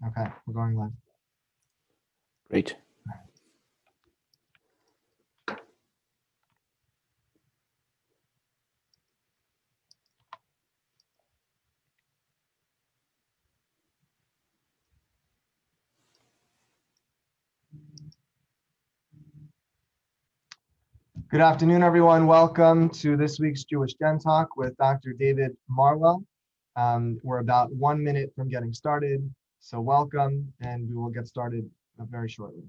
Okay, we're going live. Great. Good afternoon, everyone. Welcome to this week's Jewish Gen Talk with Dr. David Marwell. We're about 1 minute from getting started, so welcome, and we will get started very shortly.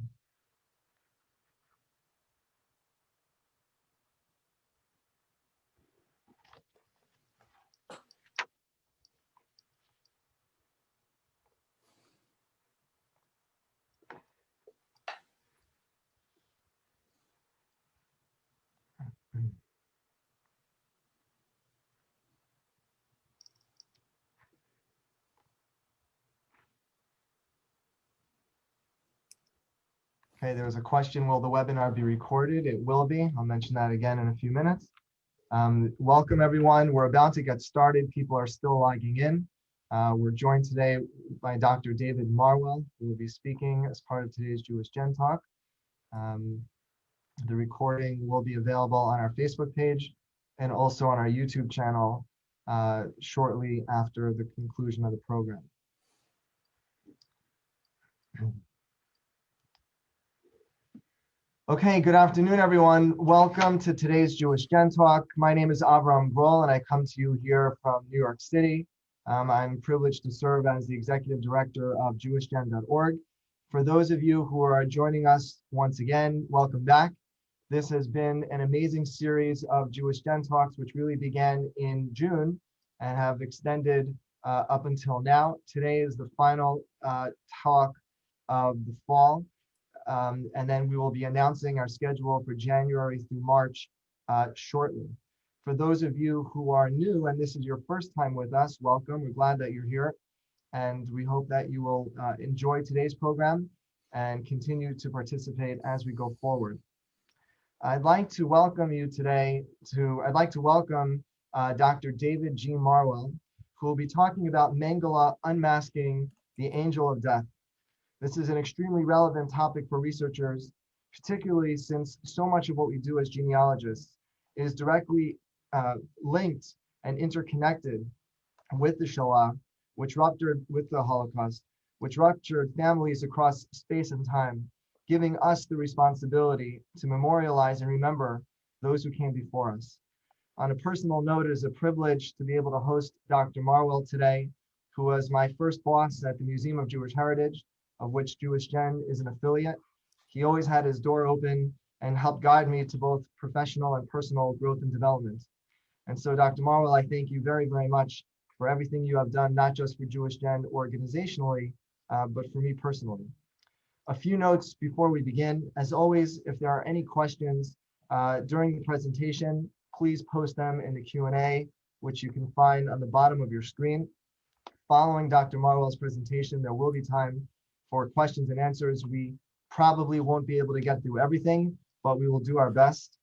Okay, there's a question, will the webinar be recorded? It will be. I'll mention that again in a few minutes. Welcome, everyone. We're about to get started. People are still logging in. We're joined today by Dr. David Marwell, who will be speaking as part of today's Jewish Gen Talk. The recording will be available on our Facebook page and also on our YouTube channel shortly after the conclusion of the program. Okay, good afternoon, everyone. Welcome to today's Jewish Gen Talk. My name is Avram Grohl, and I come to you here from New York City. I'm privileged to serve as the Executive Director of JewishGen.org. For those of you who are joining us once again, welcome back. This has been an amazing series of Jewish Gen Talks, which really began in June and have extended up until now. Today is the final talk of the fall. And then we will be announcing our schedule for January through March shortly. For those of you who are new and this is your first time with us, welcome. We're glad that you're here. And we hope that you will enjoy today's program and continue to participate as we go forward. I'd like to welcome you today Dr. David G. Marwell, who will be talking about Mengele unmasking the angel of death. This is an extremely relevant topic for researchers, particularly since so much of what we do as genealogists is directly linked and interconnected with the Shoah, which ruptured with the Holocaust, which ruptured families across space and time, giving us the responsibility to memorialize and remember those who came before us. On a personal note, it is a privilege to be able to host Dr. Marwell today, who was my first boss at the Museum of Jewish Heritage, of which Jewish Gen is an affiliate. He always had his door open and helped guide me to both professional and personal growth and development. And so, Dr. Marwell, I thank you very, very much for everything you have done, not just for Jewish Gen organizationally, but for me personally. A few notes before we begin. As always, if there are any questions during the presentation, please post them in the Q&A, which you can find on the bottom of your screen. Following Dr. Marwell's presentation, there will be time for questions and answers. We probably won't be able to get through everything, but we will do our best.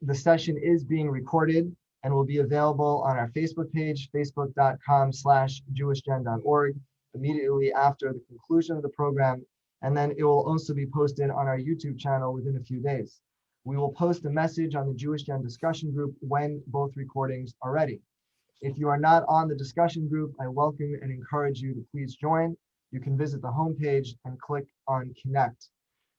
The session is being recorded and will be available on our Facebook page, facebook.com/jewishgen.org, immediately after the conclusion of the program. And then it will also be posted on our YouTube channel within a few days. We will post a message on the Jewish Gen discussion group when both recordings are ready. If you are not on the discussion group, I welcome and encourage you to please join. You can visit the homepage and click on Connect.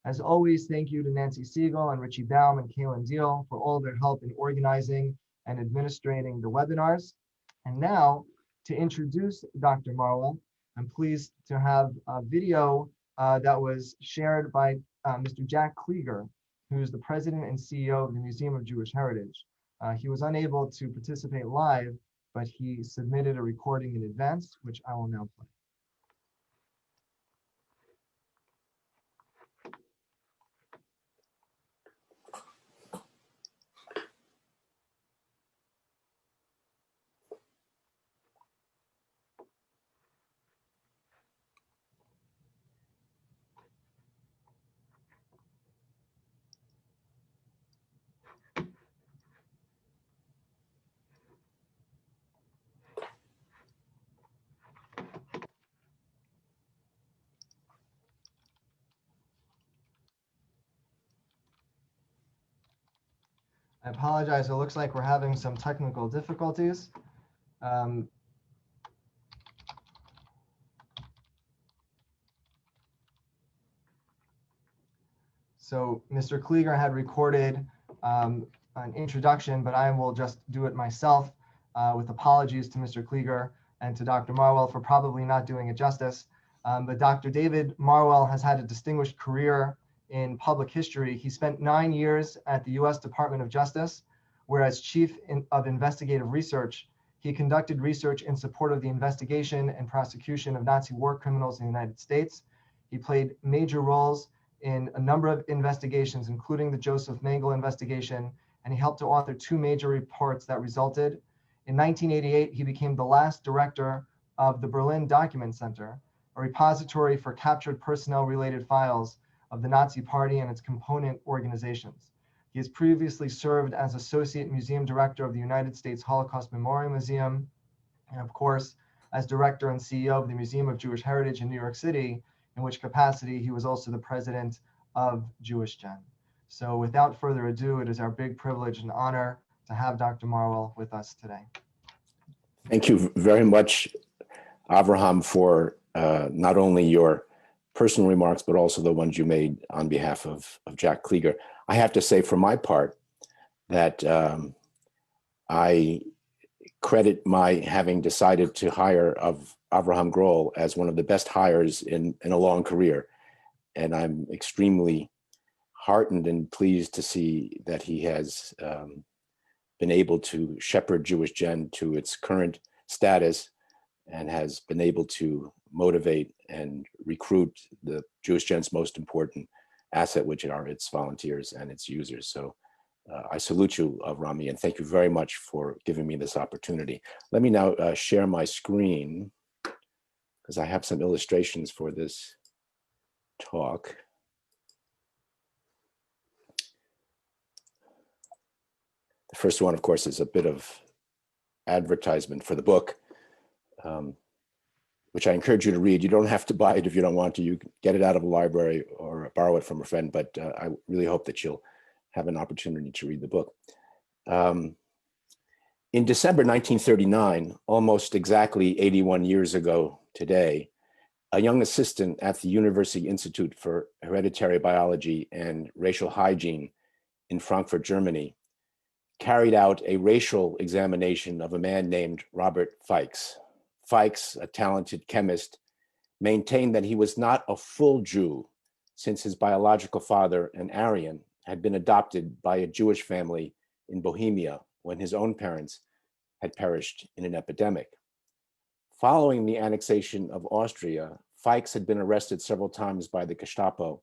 As always, thank you to Nancy Siegel and Richie Baum and Kaylin Deal for all their help in organizing and administrating the webinars. And now, to introduce Dr. Marwell, I'm pleased to have a video that was shared by Mr. Jack Klieger, who is the president and CEO of the Museum of Jewish Heritage. He was unable to participate live, but he submitted a recording in advance, which I will now play. I apologize. It looks like we're having some technical difficulties. So Mr. Klieger had recorded an introduction, but I will just do it myself with apologies to Mr. Klieger and to Dr. Marwell for probably not doing it justice. But Dr. David Marwell has had a distinguished career in public history. He spent 9 years at the US Department of Justice, where as Chief of Investigative Research, he conducted research in support of the investigation and prosecution of Nazi war criminals in the United States. He played major roles in a number of investigations, including the Josef Mengele investigation, and he helped to author 2 major reports that resulted. In 1988, he became the last director of the Berlin Document Center, a repository for captured personnel-related files of the Nazi Party and its component organizations. He has previously served as Associate Museum Director of the United States Holocaust Memorial Museum, and of course, as Director and CEO of the Museum of Jewish Heritage in New York City, in which capacity he was also the president of JewishGen. So without further ado, it is our big privilege and honor to have Dr. Marwell with us today. Thank you very much, Avraham, for not only your personal remarks, but also the ones you made on behalf of Jack Klieger. I have to say for my part that I credit my having decided to hire of Avraham Grohl as one of the best hires in a long career. And I'm extremely heartened and pleased to see that he has been able to shepherd JewishGen to its current status and has been able to motivate and recruit the JewishGen's most important asset, which are its volunteers and its users. So I salute you, Rami, and thank you very much for giving me this opportunity. Let me now share my screen because I have some illustrations for this talk. The first one, of course, is a bit of advertisement for the book, which I encourage you to read. You don't have to buy it if you don't want to. You can get it out of a library or borrow it from a friend, but I really hope that you'll have an opportunity to read the book. In December 1939, almost exactly 81 years ago today, a young assistant at the University Institute for Hereditary Biology and Racial Hygiene in Frankfurt, Germany, carried out a racial examination of a man named Robert Fikes. Fikes, a talented chemist, maintained that he was not a full Jew since his biological father, an Aryan, had been adopted by a Jewish family in Bohemia when his own parents had perished in an epidemic. Following the annexation of Austria, Fikes had been arrested several times by the Gestapo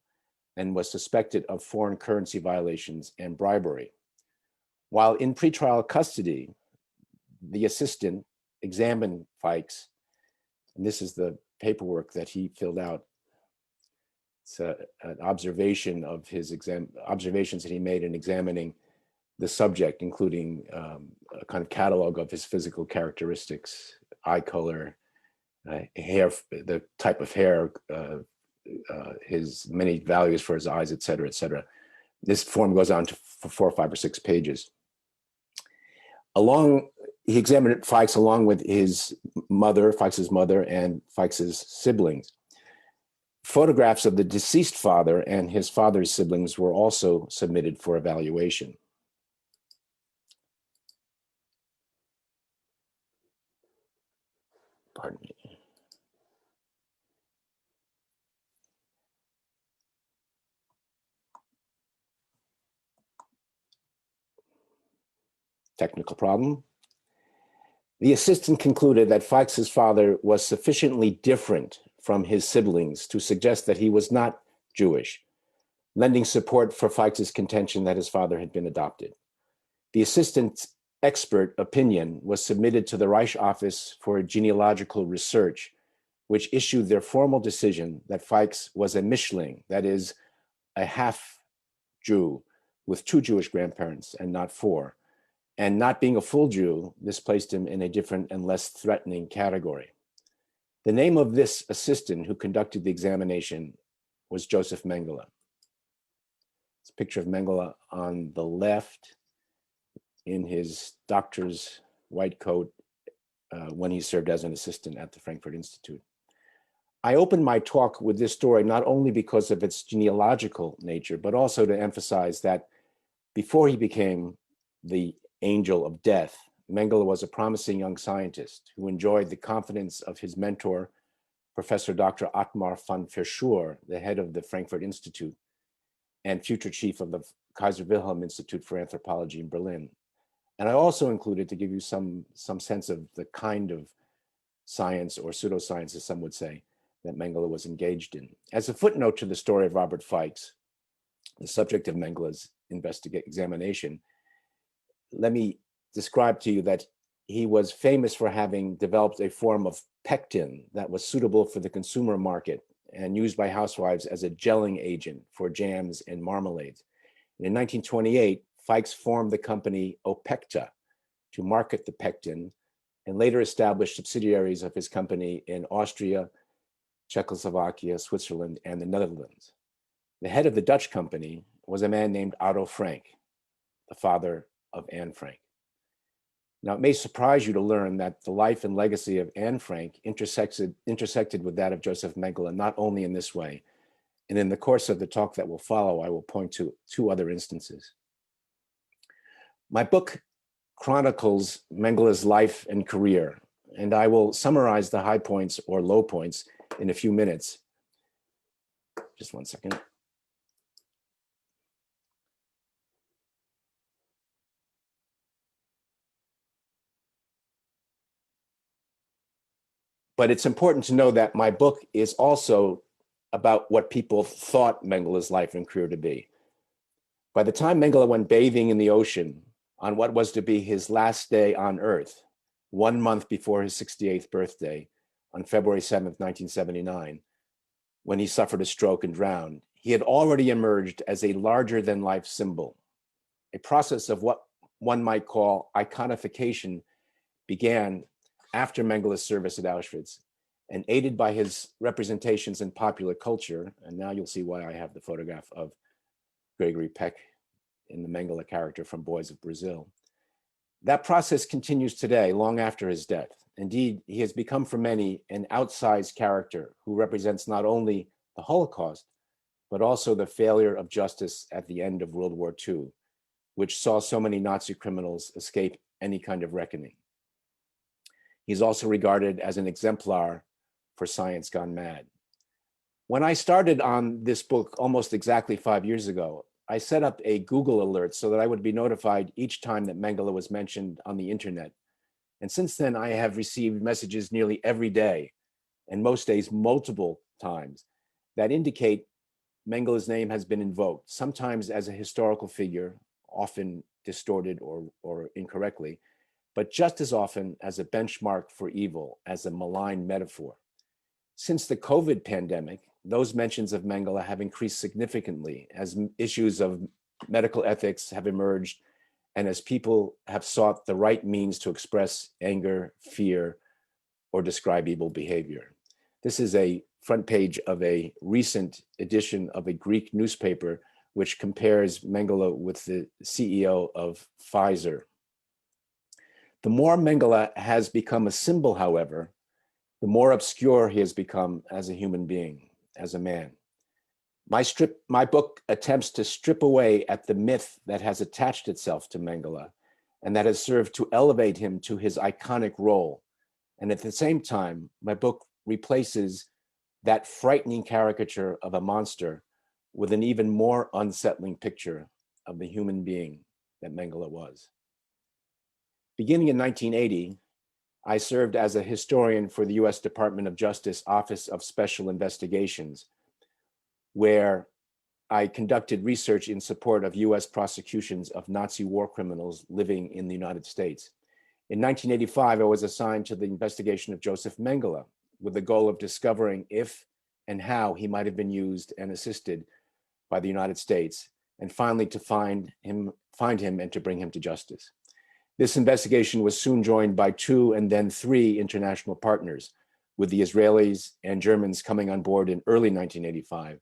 and was suspected of foreign currency violations and bribery. While in pretrial custody, the assistant examined Fikes, and this is the paperwork that he filled out. It's an observation of his observations that he made in examining the subject, including a kind of catalog of his physical characteristics, eye color, hair, the type of hair, his many values for his eyes, et cetera, et cetera. This form goes on for 4 or 5 or 6 pages. He examined Fikes along with his mother, Fikes' mother, and Fikes' siblings. Photographs of the deceased father and his father's siblings were also submitted for evaluation. Pardon me. Technical problem. The assistant concluded that Fikes' father was sufficiently different from his siblings to suggest that he was not Jewish, lending support for Fikes' contention that his father had been adopted. The assistant's expert opinion was submitted to the Reich Office for Genealogical Research, which issued their formal decision that Fikes was a Mischling, that is, a half-Jew with 2 Jewish grandparents and not 4. And not being a full Jew, this placed him in a different and less threatening category. The name of this assistant who conducted the examination was Josef Mengele. It's a picture of Mengele on the left, in his doctor's white coat when he served as an assistant at the Frankfurt Institute. I opened my talk with this story not only because of its genealogical nature, but also to emphasize that before he became the angel of death, Mengele was a promising young scientist who enjoyed the confidence of his mentor, Professor Dr. Ottmar von Verschuur, the head of the Frankfurt Institute and future chief of the Kaiser Wilhelm Institute for Anthropology in Berlin. And I also included, to give you some sense of the kind of science or pseudoscience, as some would say, that Mengele was engaged in. As a footnote to the story of Robert Fikes, the subject of Mengele's examination, let me describe to you that he was famous for having developed a form of pectin that was suitable for the consumer market and used by housewives as a gelling agent for jams and marmalades. And in 1928, Fikes formed the company Opecta to market the pectin and later established subsidiaries of his company in Austria, Czechoslovakia, Switzerland, and the Netherlands. The head of the Dutch company was a man named Otto Frank, the father of Anne Frank. Now, it may surprise you to learn that the life and legacy of Anne Frank intersected with that of Josef Mengele, not only in this way, and in the course of the talk that will follow, I will point to two other instances. My book chronicles Mengele's life and career, and I will summarize the high points or low points in a few minutes. Just one second. But it's important to know that my book is also about what people thought Mengele's life and career to be. By the time Mengele went bathing in the ocean on what was to be his last day on Earth, 1 month before his 68th birthday, on February 7th, 1979, when he suffered a stroke and drowned, he had already emerged as a larger-than-life symbol. A process of what one might call iconification began after Mengele's service at Auschwitz, and aided by his representations in popular culture, and now you'll see why I have the photograph of Gregory Peck in the Mengele character from Boys of Brazil. That process continues today, long after his death. Indeed, he has become for many an outsized character who represents not only the Holocaust, but also the failure of justice at the end of World War II, which saw so many Nazi criminals escape any kind of reckoning. He's also regarded as an exemplar for science gone mad. When I started on this book almost exactly 5 years ago, I set up a Google alert so that I would be notified each time that Mengele was mentioned on the internet. And since then, I have received messages nearly every day, and most days multiple times, that indicate Mengele's name has been invoked, sometimes as a historical figure, often distorted or incorrectly, but just as often as a benchmark for evil, as a malign metaphor. Since the COVID pandemic, those mentions of Mengele have increased significantly as issues of medical ethics have emerged and as people have sought the right means to express anger, fear, or describe evil behavior. This is a front page of a recent edition of a Greek newspaper which compares Mengele with the CEO of Pfizer. The more Mengele has become a symbol, however, the more obscure he has become as a human being, as a man. My book attempts to strip away at the myth that has attached itself to Mengele and that has served to elevate him to his iconic role. And at the same time, my book replaces that frightening caricature of a monster with an even more unsettling picture of the human being that Mengele was. Beginning in 1980, I served as a historian for the US Department of Justice Office of Special Investigations, where I conducted research in support of US prosecutions of Nazi war criminals living in the United States. In 1985, I was assigned to the investigation of Josef Mengele with the goal of discovering if and how he might have been used and assisted by the United States, and finally to find him and to bring him to justice. This investigation was soon joined by 2 and then 3 international partners, with the Israelis and Germans coming on board in early 1985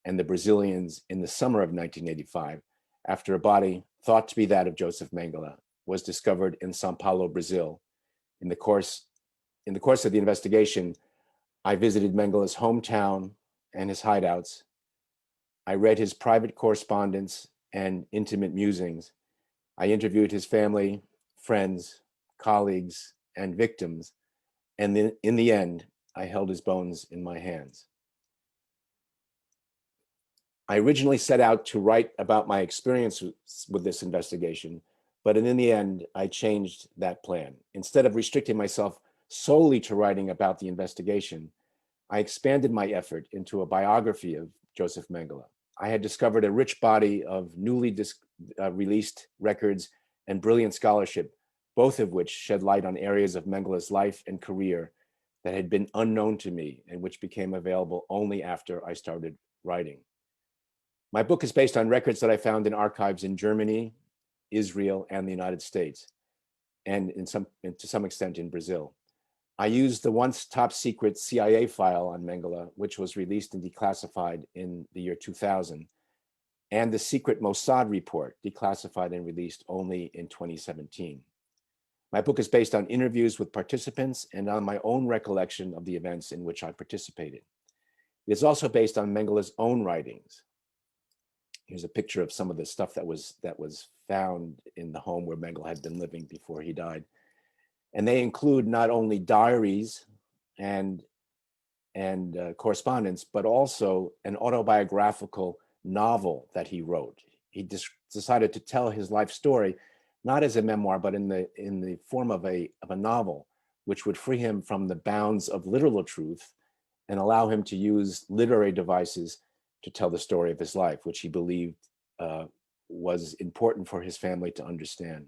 and the Brazilians in the summer of 1985 after a body thought to be that of Josef Mengele was discovered in Sao Paulo, Brazil. In the course of the investigation, I visited Mengele's hometown and his hideouts. I read his private correspondence and intimate musings. I interviewed his family, friends, colleagues, and victims. And then in the end, I held his bones in my hands. I originally set out to write about my experience with this investigation, but in the end, I changed that plan. Instead of restricting myself solely to writing about the investigation, I expanded my effort into a biography of Josef Mengele. I had discovered a rich body of newly released records and brilliant scholarship, both of which shed light on areas of Mengele's life and career that had been unknown to me and which became available only after I started writing. My book is based on records that I found in archives in Germany, Israel, and the United States, and to some extent in Brazil. I used the once top secret CIA file on Mengele, which was released and declassified in the year 2000, and the secret Mossad report, declassified and released only in 2017. My book is based on interviews with participants and on my own recollection of the events in which I participated. It is also based on Mengele's own writings. Here's a picture of some of the stuff that was found in the home where Mengele had been living before he died. And they include not only diaries and correspondence, but also an autobiographical novel that he wrote. He decided to tell his life story, not as a memoir, but in the form of a novel, which would free him from the bounds of literal truth and allow him to use literary devices to tell the story of his life, which he believed was important for his family to understand.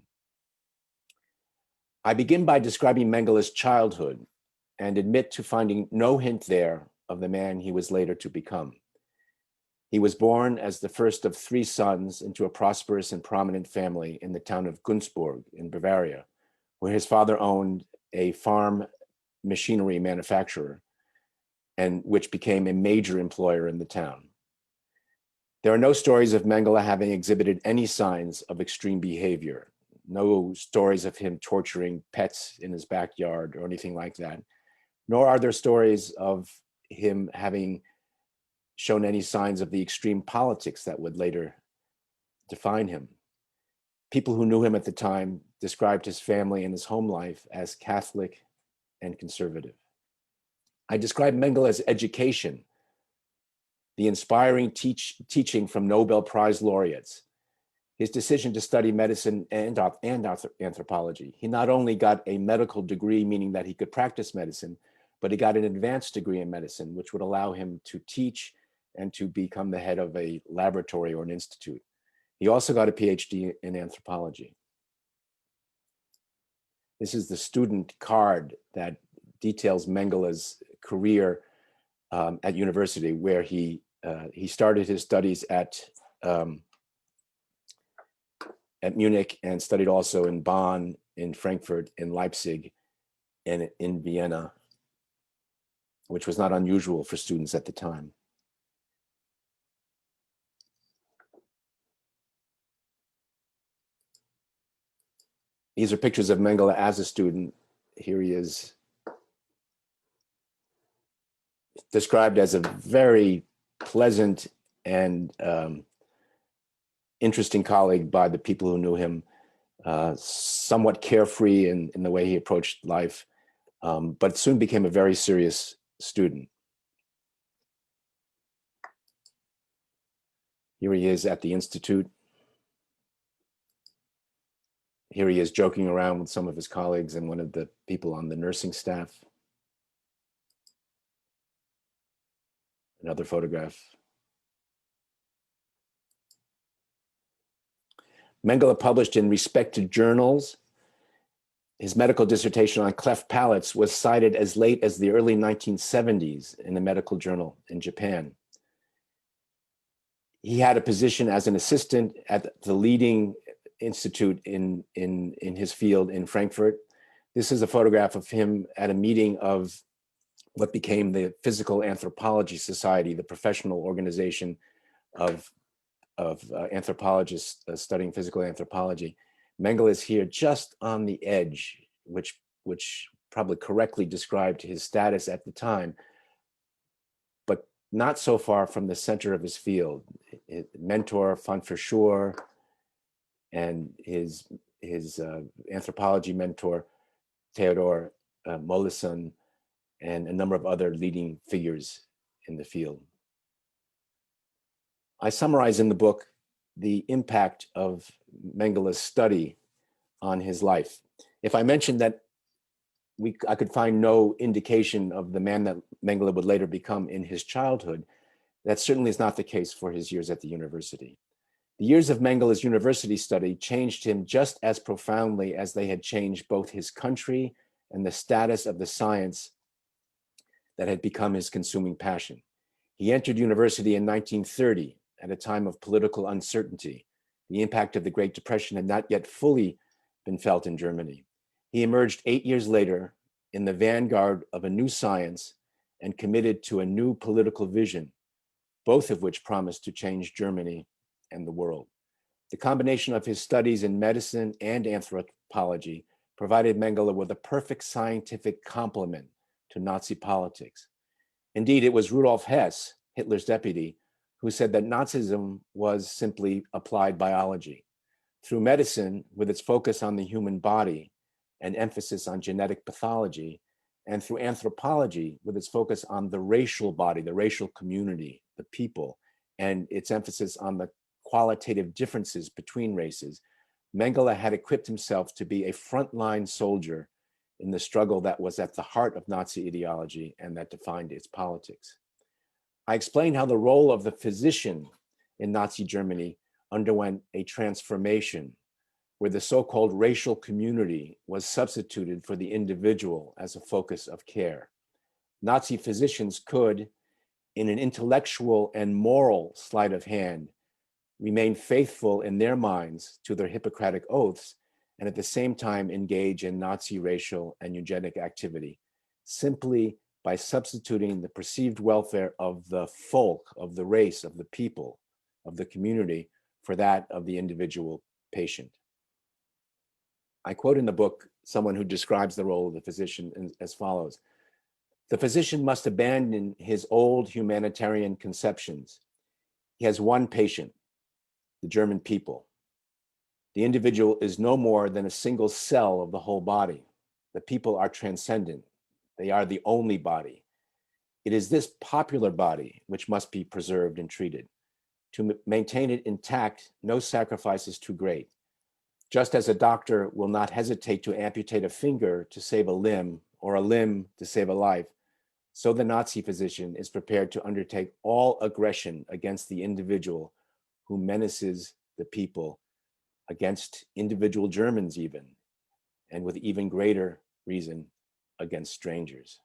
I begin by describing Mengele's childhood and admit to finding no hint there of the man he was later to become. He was born as the first of 3 sons into a prosperous and prominent family in the town of Günzburg in Bavaria, where his father owned a farm machinery manufacturer, and which became a major employer in the town. There are no stories of Mengele having exhibited any signs of extreme behavior, no stories of him torturing pets in his backyard or anything like that, nor are there stories of him having shown any signs of the extreme politics that would later define him. People who knew him at the time described his family and his home life as Catholic and conservative. I describe Mengele's education, the inspiring teaching from Nobel Prize laureates, his decision to study medicine and anthropology. He not only got a medical degree, meaning that he could practice medicine, but he got an advanced degree in medicine, which would allow him to teach and to become the head of a laboratory or an institute. He also got a PhD in anthropology. This is the student card that details Mengele's career at university, where he started his studies at Munich and studied also in Bonn, in Frankfurt, in Leipzig, and in Vienna, which was not unusual for students at the time. These are pictures of Mengele as a student. Here he is described as a very pleasant and interesting colleague by the people who knew him, somewhat carefree in the way he approached life, but soon became a very serious student. Here he is at the Institute. Here he is joking around with some of his colleagues and one of the people on the nursing staff. Another photograph. Mengele published in respected journals. His medical dissertation on cleft palates was cited as late as the early 1970s in a medical journal in Japan. He had a position as an assistant at the leading institute in his field in Frankfurt. This is a photograph of him at a meeting of what became the Physical Anthropology Society, the professional organization of anthropologists studying physical anthropology. Mengele is here just on the edge, which probably correctly described his status at the time, but not so far from the center of his field. His mentor, Van Verschoor, and his anthropology mentor, Theodor Mollison, and a number of other leading figures in the field. I summarize in the book the impact of Mengele's study on his life. If I mentioned that I could find no indication of the man that Mengele would later become in his childhood, that certainly is not the case for his years at the university. The years of Mengele's university study changed him just as profoundly as they had changed both his country and the status of the science that had become his consuming passion. He entered university in 1930 at a time of political uncertainty. The impact of the Great Depression had not yet fully been felt in Germany. He emerged 8 years later in the vanguard of a new science and committed to a new political vision, both of which promised to change Germany and the world. The combination of his studies in medicine and anthropology provided Mengele with a perfect scientific complement to Nazi politics. Indeed, it was Rudolf Hess, Hitler's deputy, who said that Nazism was simply applied biology. Through medicine, with its focus on the human body and emphasis on genetic pathology, and through anthropology, with its focus on the racial body, the racial community, the people, and its emphasis on the qualitative differences between races, Mengele had equipped himself to be a frontline soldier in the struggle that was at the heart of Nazi ideology and that defined its politics. I explained how the role of the physician in Nazi Germany underwent a transformation where the so-called racial community was substituted for the individual as a focus of care. Nazi physicians could, in an intellectual and moral sleight of hand, remain faithful in their minds to their Hippocratic oaths and at the same time engage in Nazi racial and eugenic activity, simply by substituting the perceived welfare of the folk, of the race, of the people, of the community, for that of the individual patient. I quote in the book someone who describes the role of the physician as follows: "The physician must abandon his old humanitarian conceptions. He has one patient, the German people. The individual is no more than a single cell of the whole body. The people are transcendent. They are the only body. It is this popular body which must be preserved and treated. To maintain it intact, no sacrifice is too great. Just as a doctor will not hesitate to amputate a finger to save a limb or a limb to save a life, so the Nazi physician is prepared to undertake all aggression against the individual who menaces the people, against individual Germans even, and with even greater reason, against strangers."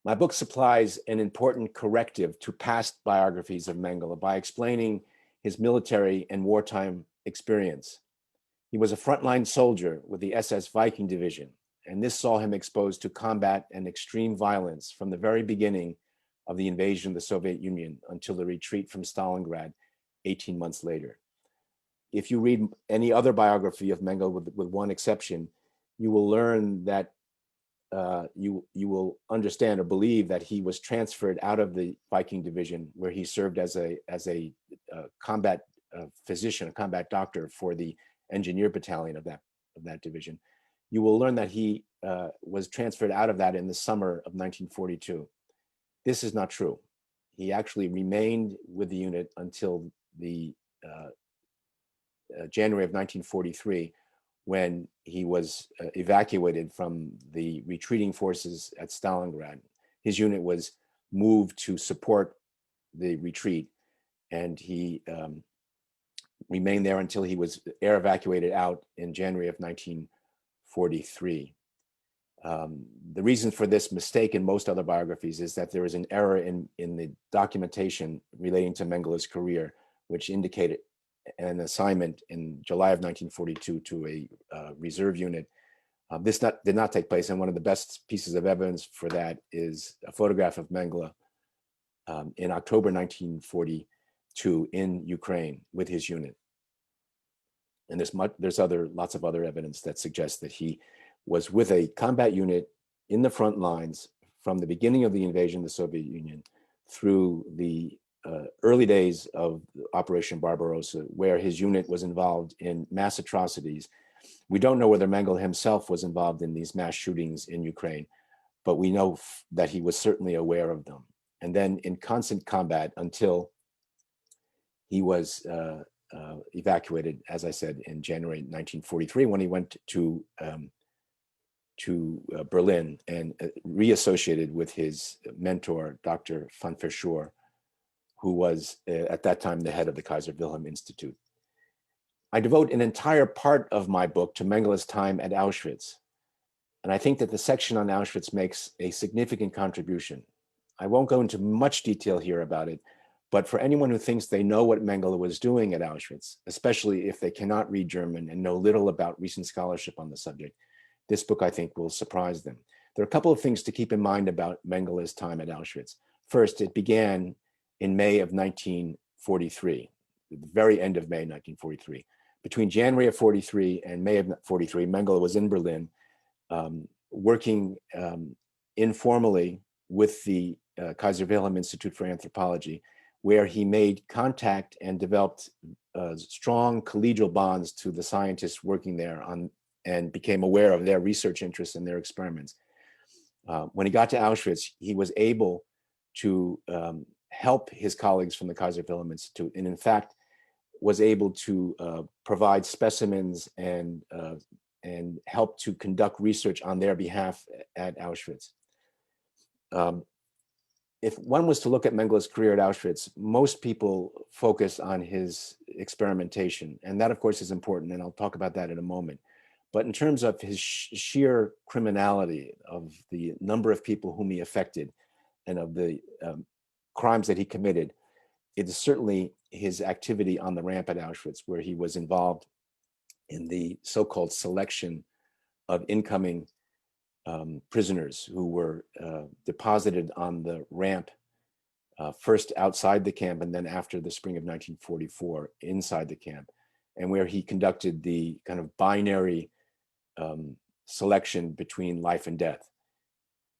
My book supplies an important corrective to past biographies of Mengele by explaining his military and wartime experience. He was a frontline soldier with the SS Viking Division, and this saw him exposed to combat and extreme violence from the very beginning of the invasion of the Soviet Union until the retreat from Stalingrad 18 months later. If you read any other biography of Mengele, with one exception, you will learn that you will understand or believe that he was transferred out of the Viking Division, where he served as a combat physician, a combat doctor for the engineer battalion of that division. You will learn that he was transferred out of that in the summer of 1942. This is not true. He actually remained with the unit until the January of 1943, when he was evacuated from the retreating forces at Stalingrad. His unit was moved to support the retreat, and he remained there until he was air evacuated out in January of 1943. The reason for this mistake in most other biographies is that there is an error in the documentation relating to Mengele's career, which indicated an assignment in July of 1942 to a reserve unit. This did not take place, and one of the best pieces of evidence for that is a photograph of Mengele in October 1942 in Ukraine with his unit. And there's lots of other evidence that suggests that he was with a combat unit in the front lines from the beginning of the invasion of the Soviet Union through the early days of Operation Barbarossa, where his unit was involved in mass atrocities. We don't know whether Mengele himself was involved in these mass shootings in Ukraine, but we know that he was certainly aware of them. And then in constant combat until he was evacuated, as I said, in January 1943, when he went to Berlin and reassociated with his mentor, Dr. von Verschoor, who was at that time the head of the Kaiser Wilhelm Institute. I devote an entire part of my book to Mengele's time at Auschwitz. And I think that the section on Auschwitz makes a significant contribution. I won't go into much detail here about it, but for anyone who thinks they know what Mengele was doing at Auschwitz, especially if they cannot read German and know little about recent scholarship on the subject, this book, I think, will surprise them. There are a couple of things to keep in mind about Mengele's time at Auschwitz. First, it began in May of 1943, the very end of May 1943. Between January of 43 and May of 43, Mengele was in Berlin working informally with the Kaiser Wilhelm Institute for Anthropology, where he made contact and developed strong collegial bonds to the scientists working there and became aware of their research interests and their experiments. When he got to Auschwitz, he was able to help his colleagues from the Kaiser Wilhelm Institute, and in fact, was able to provide specimens and help to conduct research on their behalf at Auschwitz. If one was to look at Mengele's career at Auschwitz, most people focus on his experimentation, and that of course is important, and I'll talk about that in a moment. But in terms of his sheer criminality, of the number of people whom he affected, and of the crimes that he committed, it is certainly his activity on the ramp at Auschwitz, where he was involved in the so-called selection of incoming prisoners who were deposited on the ramp, first outside the camp and then after the spring of 1944 inside the camp, and where he conducted the kind of binary selection between life and death,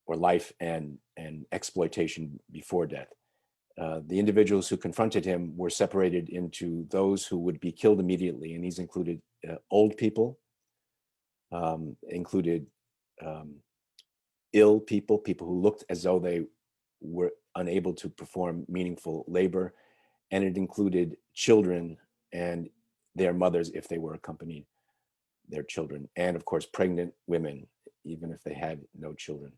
or life and exploitation before death. The individuals who confronted him were separated into those who would be killed immediately, and these included old people, included ill people, people who looked as though they were unable to perform meaningful labor, and it included children and their mothers if they were accompanied their children, and of course pregnant women, even if they had no children.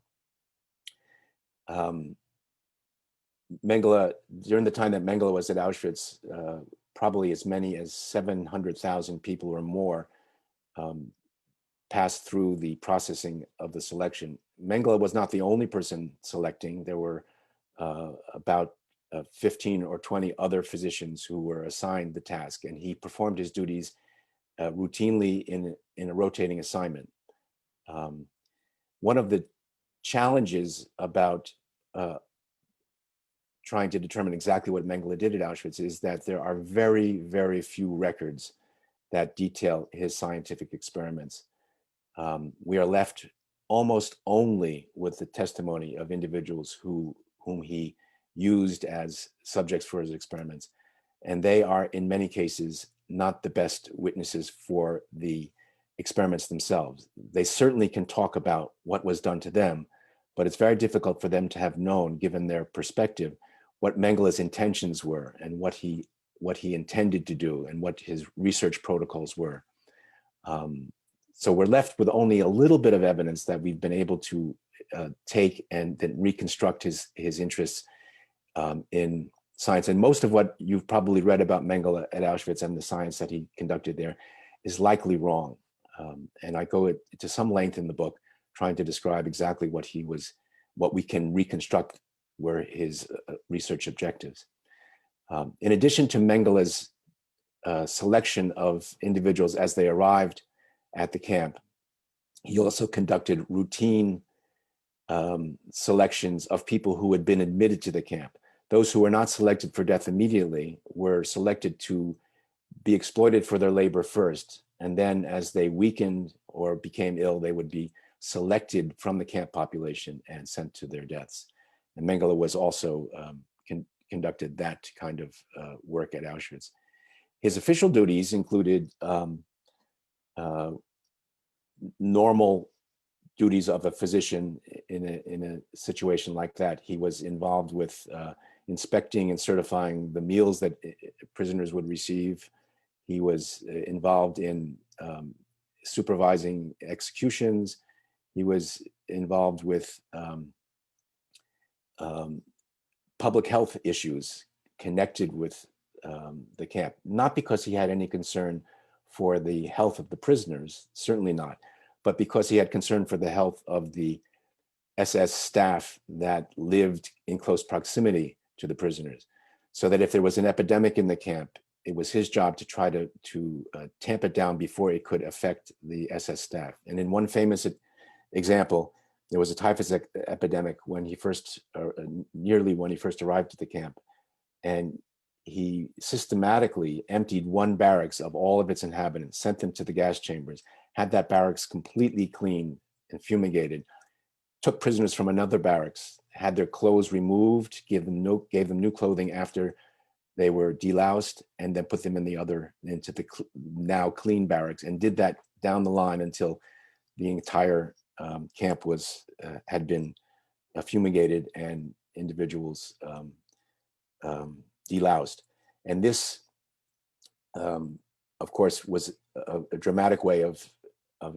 Mengele, during the time that Mengele was at Auschwitz, probably as many as 700,000 people or more passed through the processing of the selection. Mengele was not the only person selecting. There were about 15 or 20 other physicians who were assigned the task, and he performed his duties routinely in a rotating assignment. One of the challenges about trying to determine exactly what Mengele did at Auschwitz is that there are very, very few records that detail his scientific experiments. We are left almost only with the testimony of individuals whom he used as subjects for his experiments. And they are, in many cases, not the best witnesses for the experiments themselves. They certainly can talk about what was done to them, but it's very difficult for them to have known, given their perspective, what Mengele's intentions were and what he intended to do and what his research protocols were. So we're left with only a little bit of evidence that we've been able to take and then reconstruct his interests in science. And most of what you've probably read about Mengele at Auschwitz and the science that he conducted there is likely wrong. And I go to some length in the book trying to describe exactly what we can reconstruct were his research objectives. In addition to Mengele's selection of individuals as they arrived at the camp, he also conducted routine selections of people who had been admitted to the camp. Those who were not selected for death immediately were selected to be exploited for their labor first, and then as they weakened or became ill, they would be selected from the camp population and sent to their deaths. And Mengele was also conducted that kind of work at Auschwitz. His official duties included normal duties of a physician in a situation like that. He was involved with inspecting and certifying the meals that prisoners would receive. He was involved in supervising executions. He was involved with public health issues connected with the camp, not because he had any concern for the health of the prisoners, certainly not, but because he had concern for the health of the SS staff that lived in close proximity to the prisoners. So that if there was an epidemic in the camp, it was his job to try to tamp it down before it could affect the SS staff. And in one famous example, there was a typhus epidemic when he first, nearly when he first arrived at the camp. And he systematically emptied one barracks of all of its inhabitants, sent them to the gas chambers, had that barracks completely cleaned and fumigated, took prisoners from another barracks, had their clothes removed, gave them new clothing after they were deloused, and then put them into the now clean barracks, and did that down the line until the entire camp had been fumigated and individuals deloused. And this, of course, was a dramatic way of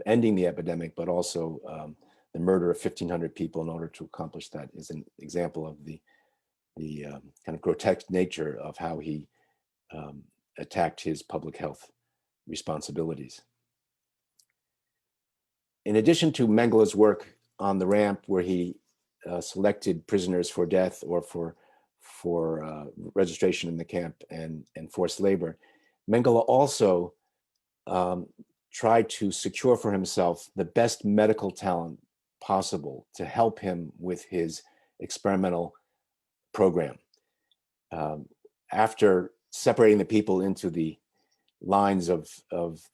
ending the epidemic, but also the murder of 1,500 people in order to accomplish that is an example of the kind of grotesque nature of how he attacked his public health responsibilities. In addition to Mengele's work on the ramp, where he selected prisoners for death or for registration in the camp and forced labor, Mengele also tried to secure for himself the best medical talent possible to help him with his experimental program. After separating the people into the lines of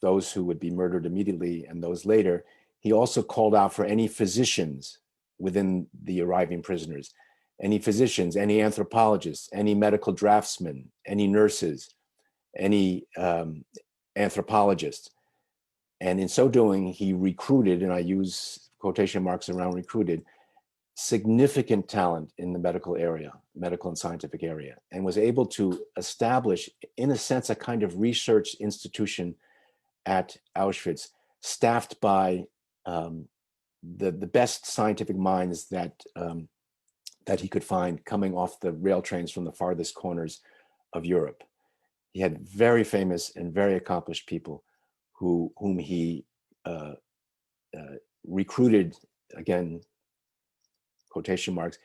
those who would be murdered immediately and those later, he also called out for any physicians within the arriving prisoners, any physicians, any anthropologists, any medical draftsmen, any nurses, any anthropologists. And in so doing, he recruited, and I use quotation marks around recruited, significant talent in the medical and scientific area, and was able to establish, in a sense, a kind of research institution at Auschwitz, staffed by the best scientific minds that he could find coming off the rail trains from the farthest corners of Europe. He had very famous and very accomplished people whom he recruited, again, quotation marks,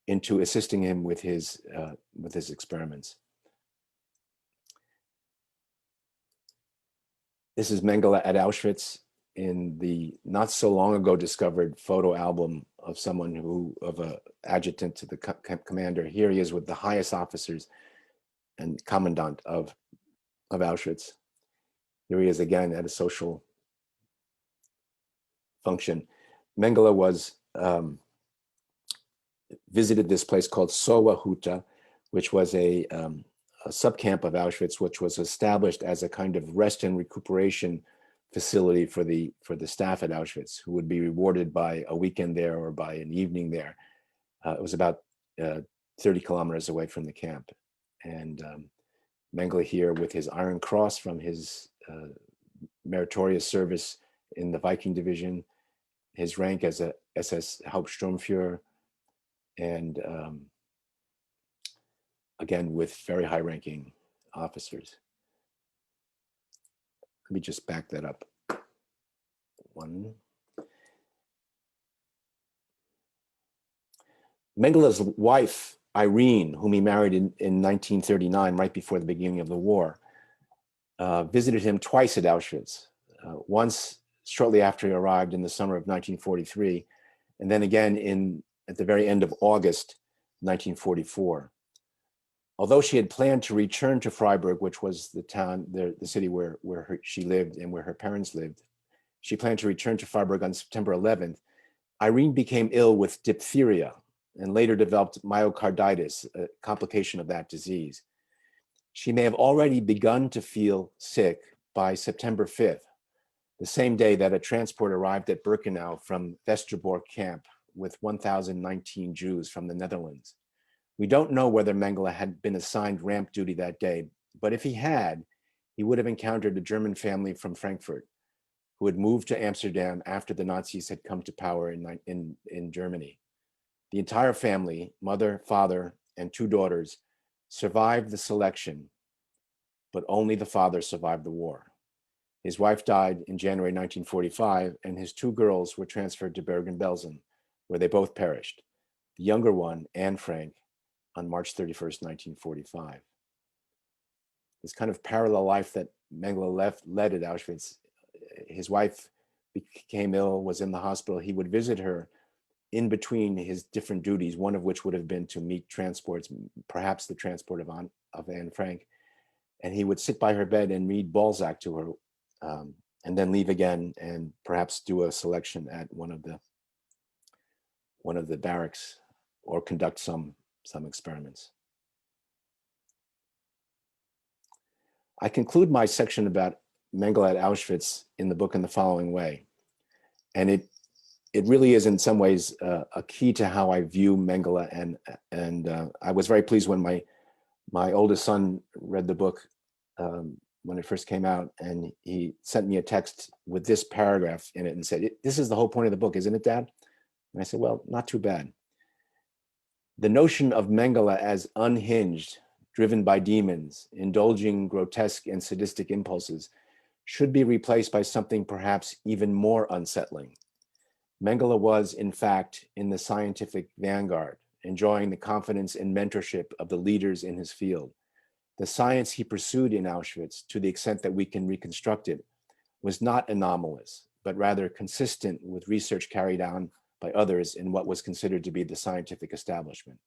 into assisting him with his experiments. This is Mengele at Auschwitz in the not so long ago discovered photo album of someone of an adjutant to the commander. Here he is with the highest officers and commandant of Auschwitz. Here he is again at a social function. Mengele was visited this place called Sowa Huta, which was a subcamp of Auschwitz, which was established as a kind of rest and recuperation facility for the staff at Auschwitz, who would be rewarded by a weekend there or by an evening there. It was about 30 kilometers away from the camp. And Mengele here with his Iron Cross from his meritorious service in the Viking Division, his rank as a SS Hauptsturmführer, and again with very high-ranking officers. Let me just back that up. One. Mengele's wife, Irene, whom he married in 1939, right before the beginning of the war, visited him twice at Auschwitz. Once shortly after he arrived in the summer of 1943, and then again at the very end of August 1944. Although she had planned to return to Freiburg, which was the town, the city where she lived and where her parents lived, she planned to return to Freiburg on September 11th. Irene became ill with diphtheria and later developed myocarditis, a complication of that disease. She may have already begun to feel sick by September 5th, the same day that a transport arrived at Birkenau from Westerbork camp with 1,019 Jews from the Netherlands. We don't know whether Mengele had been assigned ramp duty that day, but if he had, he would have encountered a German family from Frankfurt who had moved to Amsterdam after the Nazis had come to power in Germany. The entire family, mother, father, and 2 daughters, survived the selection, but only the father survived the war. His wife died in January 1945, and his 2 girls were transferred to Bergen-Belsen, where they both perished. The younger one, Anne Frank, on March 31st, 1945. This kind of parallel life that Mengele led at Auschwitz. His wife became ill, was in the hospital. He would visit her in between his different duties, one of which would have been to meet transports, perhaps the transport of Anne Frank. And he would sit by her bed and read Balzac to her, and then leave again and perhaps do a selection at one of the barracks or conduct some experiments. I conclude my section about Mengele at Auschwitz in the book in the following way. And it really is in some ways a key to how I view Mengele, and I was very pleased when my oldest son read the book when it first came out, and he sent me a text with this paragraph in it and said, "This is the whole point of the book, isn't it, Dad?" And I said, "Well, not too bad." The notion of Mengele as unhinged, driven by demons, indulging grotesque and sadistic impulses, should be replaced by something perhaps even more unsettling. Mengele was, in fact, in the scientific vanguard, enjoying the confidence and mentorship of the leaders in his field. The science he pursued in Auschwitz, to the extent that we can reconstruct it, was not anomalous, but rather consistent with research carried on by others in what was considered to be the scientific establishment.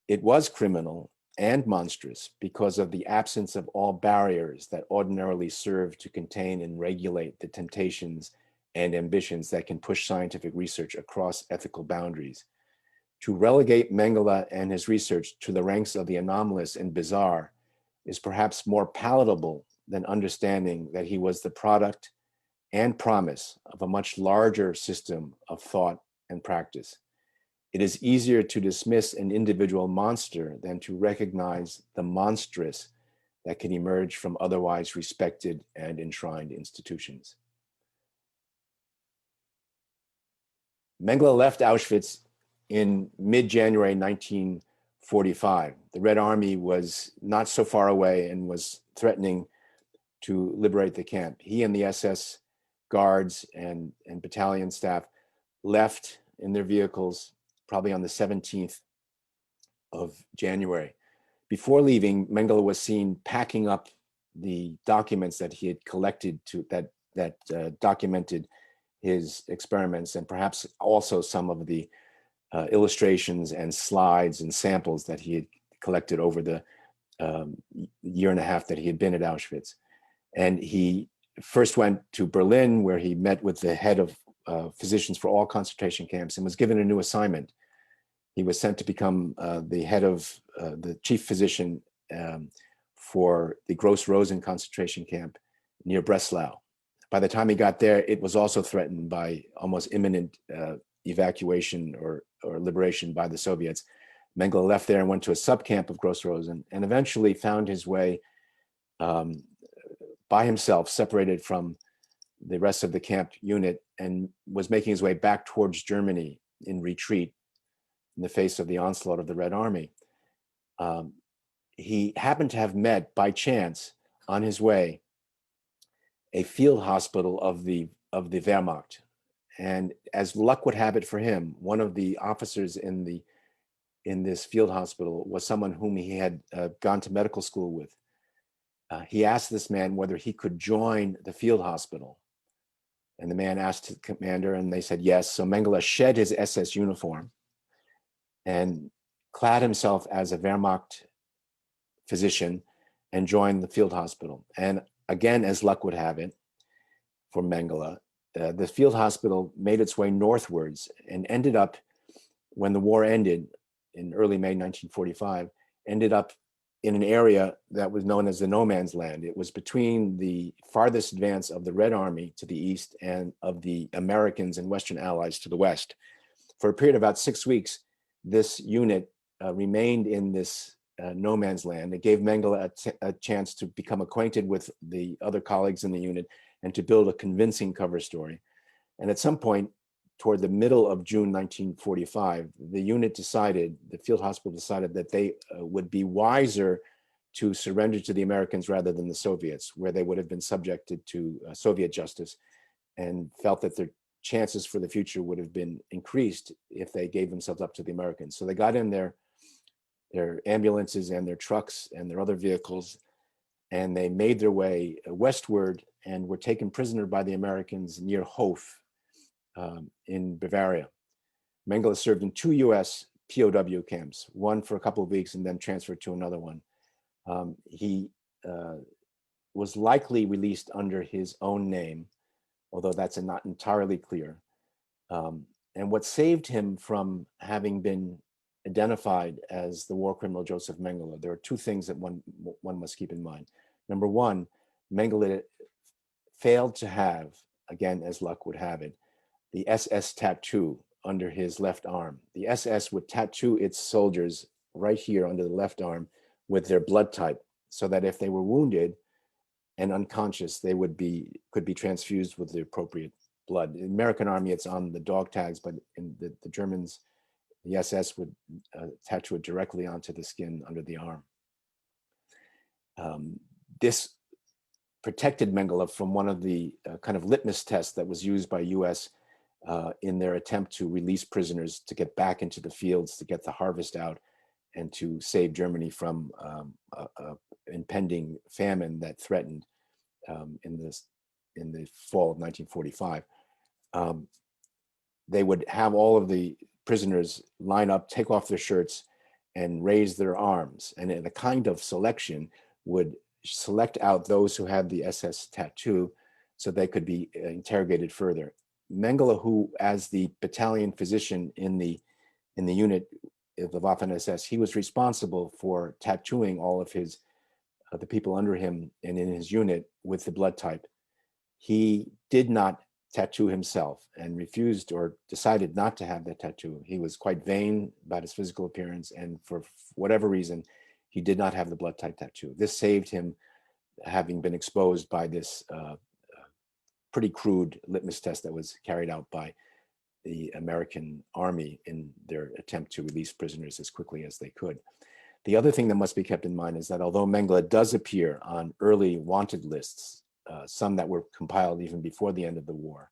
It was criminal and monstrous because of the absence of all barriers that ordinarily serve to contain and regulate the temptations and ambitions that can push scientific research across ethical boundaries. To relegate Mengele and his research to the ranks of the anomalous and bizarre is perhaps more palatable than understanding that he was the product and promise of a much larger system of thought and practice. It is easier to dismiss an individual monster than to recognize the monstrous that can emerge from otherwise respected and enshrined institutions. Mengele left Auschwitz in mid-January 1945. The Red Army was not so far away and was threatening to liberate the camp. He and the SS guards and battalion staff left in their vehicles probably on the 17th of January. Before leaving, Mengele was seen packing up the documents that he had collected that documented his experiments, and perhaps also some of the illustrations and slides and samples that he had collected over the year and a half that he had been at Auschwitz. And he first went to Berlin, where he met with the head of physicians for all concentration camps and was given a new assignment. He was sent to become the head of the chief physician for the Gross Rosen concentration camp near Breslau. By the time he got there, it was also threatened by almost imminent evacuation or liberation by the Soviets. Mengele left there and went to a subcamp of Gross Rosen and eventually found his way by himself, separated from the rest of the camp unit, and was making his way back towards Germany in retreat in the face of the onslaught of the Red Army. He happened to have met by chance on his way a field hospital of the Wehrmacht. And as luck would have it for him, one of the officers in this field hospital was someone whom he had gone to medical school with. He asked this man whether he could join the field hospital. And the man asked the commander, and they said yes. So Mengele shed his SS uniform and clad himself as a Wehrmacht physician and joined the field hospital. And again, as luck would have it for Mengele, the field hospital made its way northwards and ended up, when the war ended in early May 1945, ended up in an area that was known as the no man's land. It was between the farthest advance of the Red Army to the east and of the Americans and Western Allies to the west. For a period of about 6 weeks, this unit remained in this no man's land. It gave Mengele a chance to become acquainted with the other colleagues in the unit and to build a convincing cover story. And at some point, toward the middle of June 1945, the unit decided, the field hospital decided that they would be wiser to surrender to the Americans rather than the Soviets, where they would have been subjected to Soviet justice, and felt that their chances for the future would have been increased if they gave themselves up to the Americans. So they got in their ambulances and their trucks and their other vehicles, and they made their way westward and were taken prisoner by the Americans near Hof in Bavaria. Mengele served in 2 US POW camps, one for a couple of weeks and then transferred to another one. He was likely released under his own name, although that's not entirely clear. And what saved him from having been identified as the war criminal Josef Mengele, there are two things that one must keep in mind. Number one, Mengele failed to have, again, as luck would have it, the SS tattoo under his left arm. The SS would tattoo its soldiers right here under the left arm with their blood type, so that if they were wounded and unconscious, they could be transfused with the appropriate blood. In the American Army, it's on the dog tags, but in the Germans, the SS would tattoo it directly onto the skin under the arm. This protected Mengele from one of the kind of litmus tests that was used by US in their attempt to release prisoners to get back into the fields, to get the harvest out, and to save Germany from impending famine that threatened in the fall of 1945. They would have all of the prisoners line up, take off their shirts, and raise their arms. And in a kind of selection, would select out those who had the SS tattoo so they could be interrogated further. Mengele, who as the battalion physician in the unit of the Waffen-SS, he was responsible for tattooing all of his the people under him and in his unit with the blood type. He did not tattoo himself and refused or decided not to have that tattoo. He was quite vain about his physical appearance, and for whatever reason, he did not have the blood type tattoo. This saved him having been exposed by this pretty crude litmus test that was carried out by the American Army in their attempt to release prisoners as quickly as they could. The other thing that must be kept in mind is that although Mengele does appear on early wanted lists, some that were compiled even before the end of the war,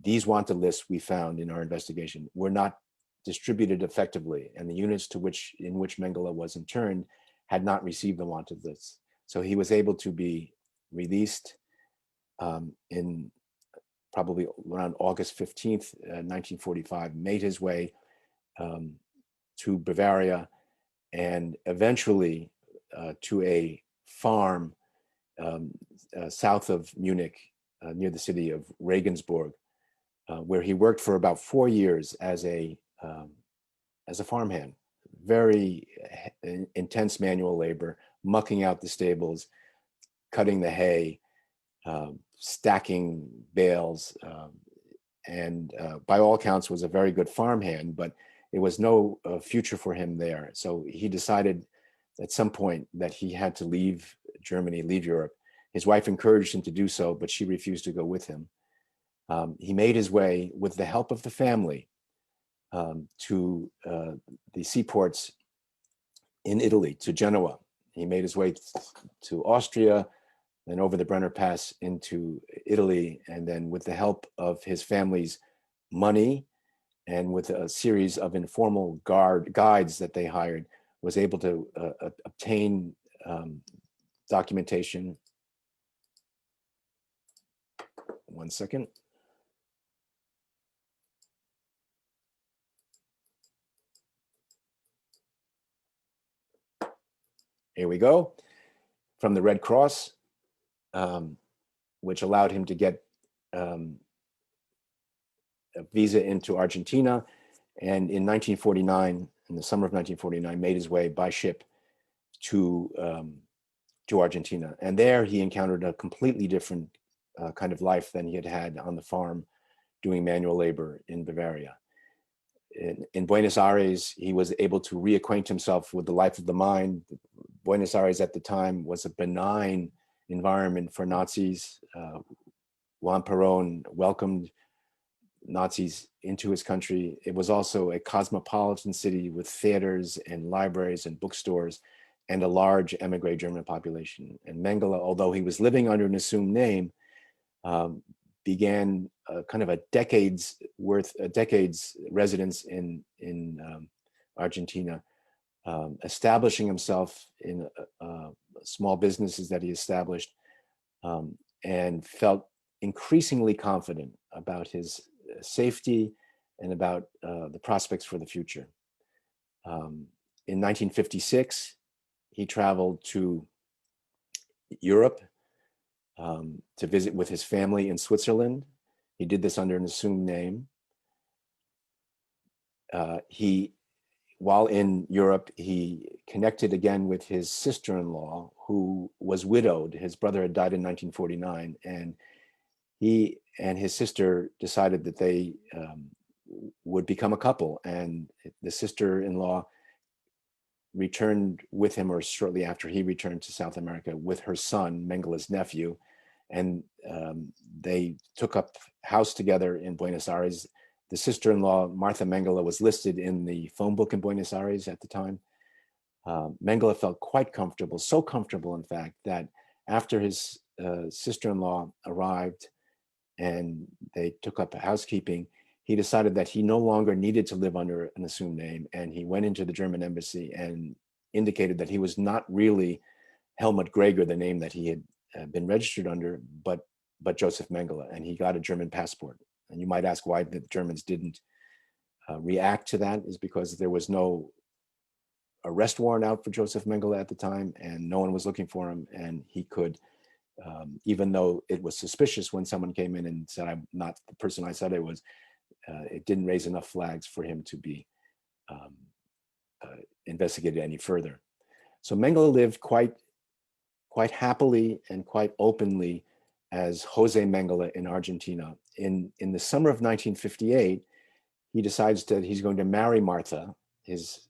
these wanted lists we found in our investigation were not distributed effectively, and the units in which Mengele was interned had not received the wanted lists. So he was able to be released in probably around August 15th, 1945, made his way to Bavaria, and eventually to a farm south of Munich, near the city of Regensburg, where he worked for about 4 years as a farmhand. Very intense manual labor, mucking out the stables, cutting the hay, stacking bales, and by all accounts was a very good farmhand, but it was no future for him there. So he decided at some point that he had to leave Germany, leave Europe. His wife encouraged him to do so, but she refused to go with him. He made his way with the help of the family to the seaports in Italy, to Genoa. He made his way to Austria, then over the Brenner Pass into Italy, and then with the help of his family's money and with a series of informal guides that they hired, was able to obtain documentation. One second. here we go, from the Red Cross, which allowed him to get a visa into Argentina. And in 1949, in the summer of 1949, made his way by ship to Argentina. And there he encountered a completely different kind of life than he had had on the farm doing manual labor in Bavaria. In Buenos Aires, he was able to reacquaint himself with the life of the mind. Buenos Aires at the time was a benign environment for Nazis. Juan Perón welcomed Nazis into his country. It was also a cosmopolitan city with theaters and libraries and bookstores and a large emigre German population. And Mengele, although he was living under an assumed name, began kind of a decade's residence in Argentina, establishing himself in small businesses that he established, and felt increasingly confident about his safety and about the prospects for the future. In 1956, he traveled to Europe to visit with his family in Switzerland. He did this under an assumed name. While in Europe, he connected again with his sister-in-law, who was widowed. His brother had died in 1949, and he and his sister decided that they would become a couple. And the sister-in-law returned with him, or shortly after he returned to South America, with her son, Mengele's nephew, and they took up house together in Buenos Aires. The sister-in-law, Martha Mengele, was listed in the phone book in Buenos Aires at the time. Mengele felt quite comfortable, so comfortable, in fact, that after his sister-in-law arrived and they took up housekeeping, he decided that he no longer needed to live under an assumed name, and he went into the German embassy and indicated that he was not really Helmut Greger, the name that he had been registered under, but Josef Mengele, and he got a German passport. And you might ask why the Germans didn't react to that. Is because there was no arrest warrant out for Josef Mengele at the time, and no one was looking for him, and he could, even though it was suspicious when someone came in and said, "I'm not the person I said I was," it didn't raise enough flags for him to be investigated any further. So Mengele lived quite happily and quite openly as Jose Mengele in Argentina. In the summer of 1958, he decides that he's going to marry Martha, his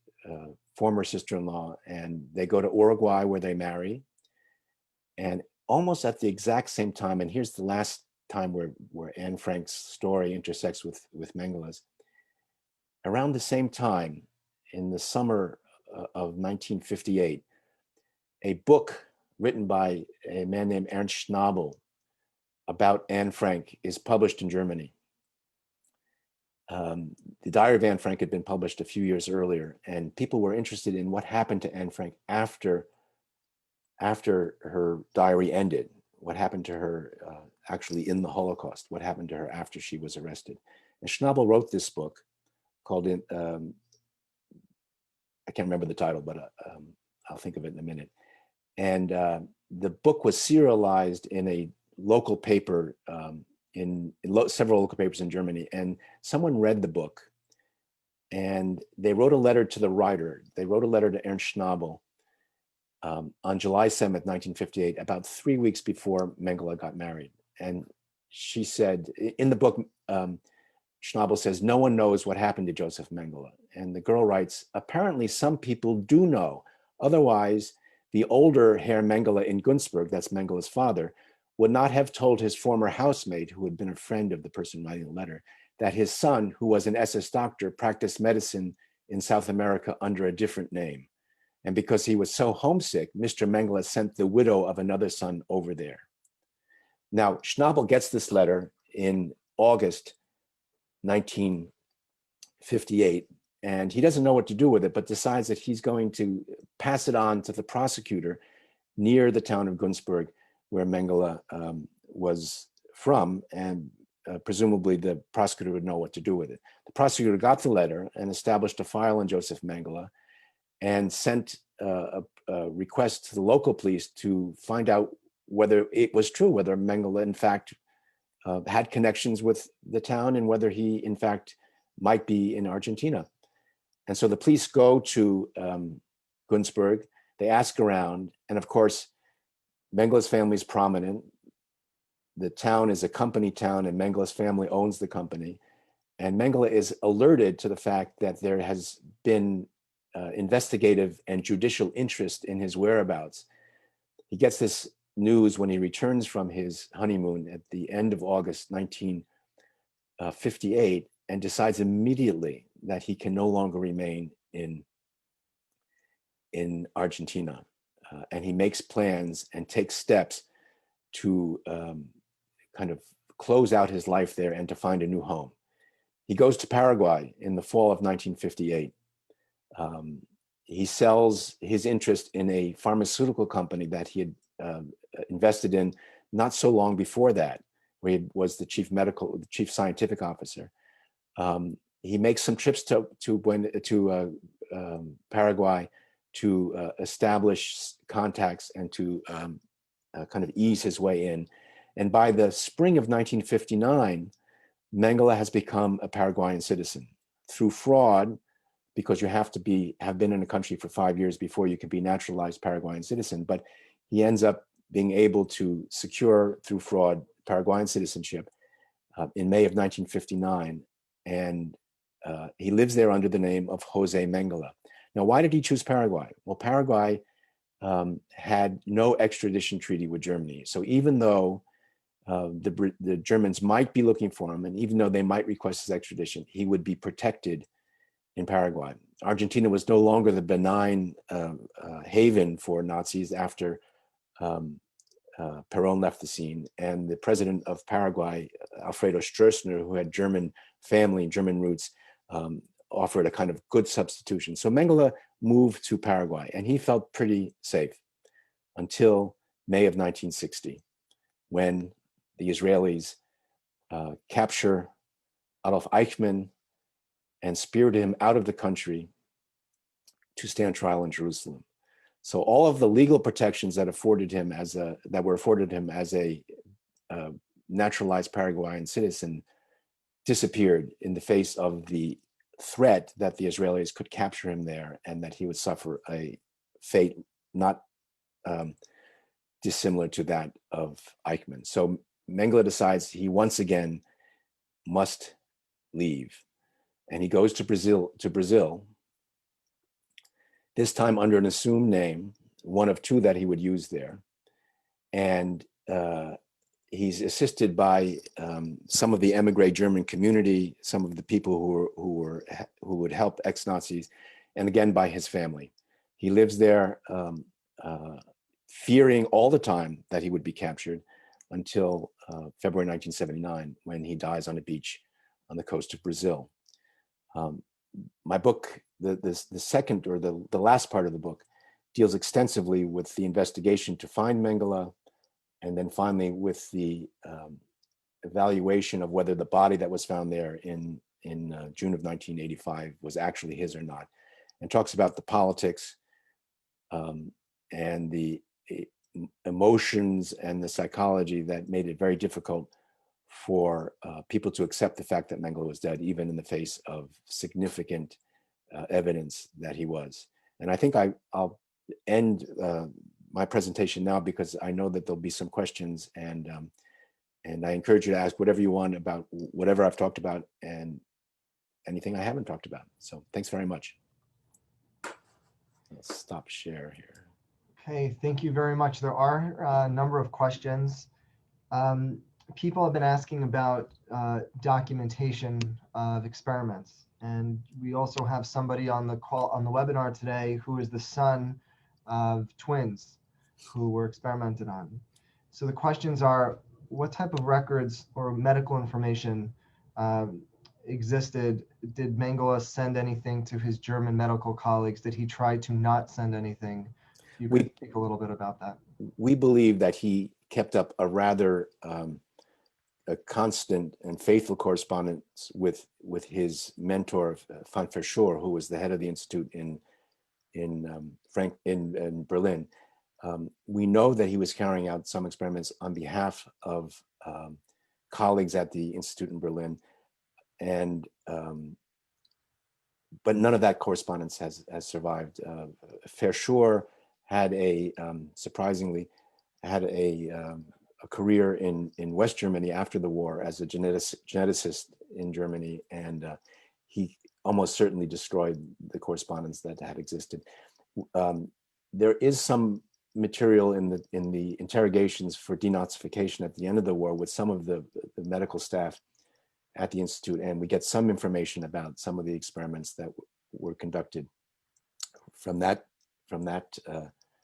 former sister-in-law, and they go to Uruguay where they marry. And almost at the exact same time, and here's the last time where Anne Frank's story intersects with Mengele's. Around the same time, in the summer of 1958, a book written by a man named Ernst Schnabel about Anne Frank is published in Germany. The Diary of Anne Frank had been published a few years earlier, and people were interested in what happened to Anne Frank after her diary ended, what happened to her actually in the Holocaust, what happened to her after she was arrested. And Schnabel wrote this book called, I can't remember the title, but I'll think of it in a minute. And the book was serialized in a local paper, in several local papers in Germany. And someone read the book and they wrote a letter to the writer. They wrote a letter to Ernst Schnabel on July 7th, 1958, about 3 weeks before Mengele got married. And she said, in the book, Schnabel says, "No one knows what happened to Josef Mengele." And the girl writes, "Apparently some people do know. Otherwise, the older Herr Mengele in Günzburg," that's Mengele's father, "would not have told his former housemate, who had been a friend of the person writing the letter, that his son, who was an SS doctor, practiced medicine in South America under a different name. And because he was so homesick, Mr. Mengele sent the widow of another son over there." Now, Schnabel gets this letter in August 1958, and he doesn't know what to do with it, but decides that he's going to pass it on to the prosecutor near the town of Günzburg, where Mengele was from, and presumably the prosecutor would know what to do with it. The prosecutor got the letter and established a file on Josef Mengele, and sent a request to the local police to find out whether it was true, whether Mengele in fact had connections with the town and whether he in fact might be in Argentina. And so the police go to Günzburg, they ask around, and of course, Mengele's family is prominent. The town is a company town and Mengele's family owns the company. And Mengele is alerted to the fact that there has been investigative and judicial interest in his whereabouts. He gets this news when he returns from his honeymoon at the end of August 1958 and decides immediately that he can no longer remain in Argentina. And he makes plans and takes steps to kind of close out his life there and to find a new home. He goes to Paraguay in the fall of 1958. He sells his interest in a pharmaceutical company that he had invested in not so long before that, where he was the chief scientific officer. He makes some trips to Paraguay to establish contacts and to kind of ease his way in. And by the spring of 1959, Mengele has become a Paraguayan citizen through fraud, because you have to have been in a country for 5 years before you can be naturalized Paraguayan citizen. But he ends up being able to secure through fraud Paraguayan citizenship in May of 1959. And he lives there under the name of Jose Mengele. Now, why did he choose Paraguay? Well, Paraguay had no extradition treaty with Germany. So even though the Germans might be looking for him, and even though they might request his extradition, he would be protected in Paraguay. Argentina was no longer the benign haven for Nazis after Perón left the scene. And the president of Paraguay, Alfredo Stroessner, who had German family, German roots, offered a kind of good substitution. So Mengele moved to Paraguay and he felt pretty safe until May of 1960, when the Israelis capture Adolf Eichmann and speared him out of the country to stand trial in Jerusalem. So all of the legal protections that were afforded him as a naturalized Paraguayan citizen disappeared in the face of the threat that the Israelis could capture him there and that he would suffer a fate not dissimilar to that of Eichmann. So Mengele decides he once again must leave. And he goes to Brazil, this time under an assumed name, one of two that he would use there. And he's assisted by some of the emigre German community, some of the people who would help ex-Nazis, and again by his family. He lives there fearing all the time that he would be captured until February 1979, when he dies on a beach on the coast of Brazil. My book, the second or the last part of the book, deals extensively with the investigation to find Mengele, and then finally with the evaluation of whether the body that was found there in June of 1985 was actually his or not, and talks about the politics and the emotions and the psychology that made it very difficult for people to accept the fact that Mengele was dead, even in the face of significant evidence that he was. And I think I'll end my presentation now, because I know that there'll be some questions, and I encourage you to ask whatever you want about whatever I've talked about and anything I haven't talked about. So thanks very much. Let's stop share here. Okay, thank you very much. There are a number of questions. People have been asking about documentation of experiments, and we also have somebody on the call on the webinar today who is the son of twins who were experimented on. So the questions are: what type of records or medical information existed? Did Mengele send anything to his German medical colleagues? Did he try to not send anything? You could speak a little bit about that. We believe that he kept up a rather a constant and faithful correspondence with his mentor, Van Verschoor, who was the head of the institute in in Berlin. We know that he was carrying out some experiments on behalf of colleagues at the Institute in Berlin, and but none of that correspondence has survived. Verschoor had surprisingly had a career in West Germany after the war as a geneticist in Germany, and he almost certainly destroyed the correspondence that had existed. There is some material in the interrogations for denazification at the end of the war with some of the medical staff at the Institute, and we get some information about some of the experiments that were conducted from that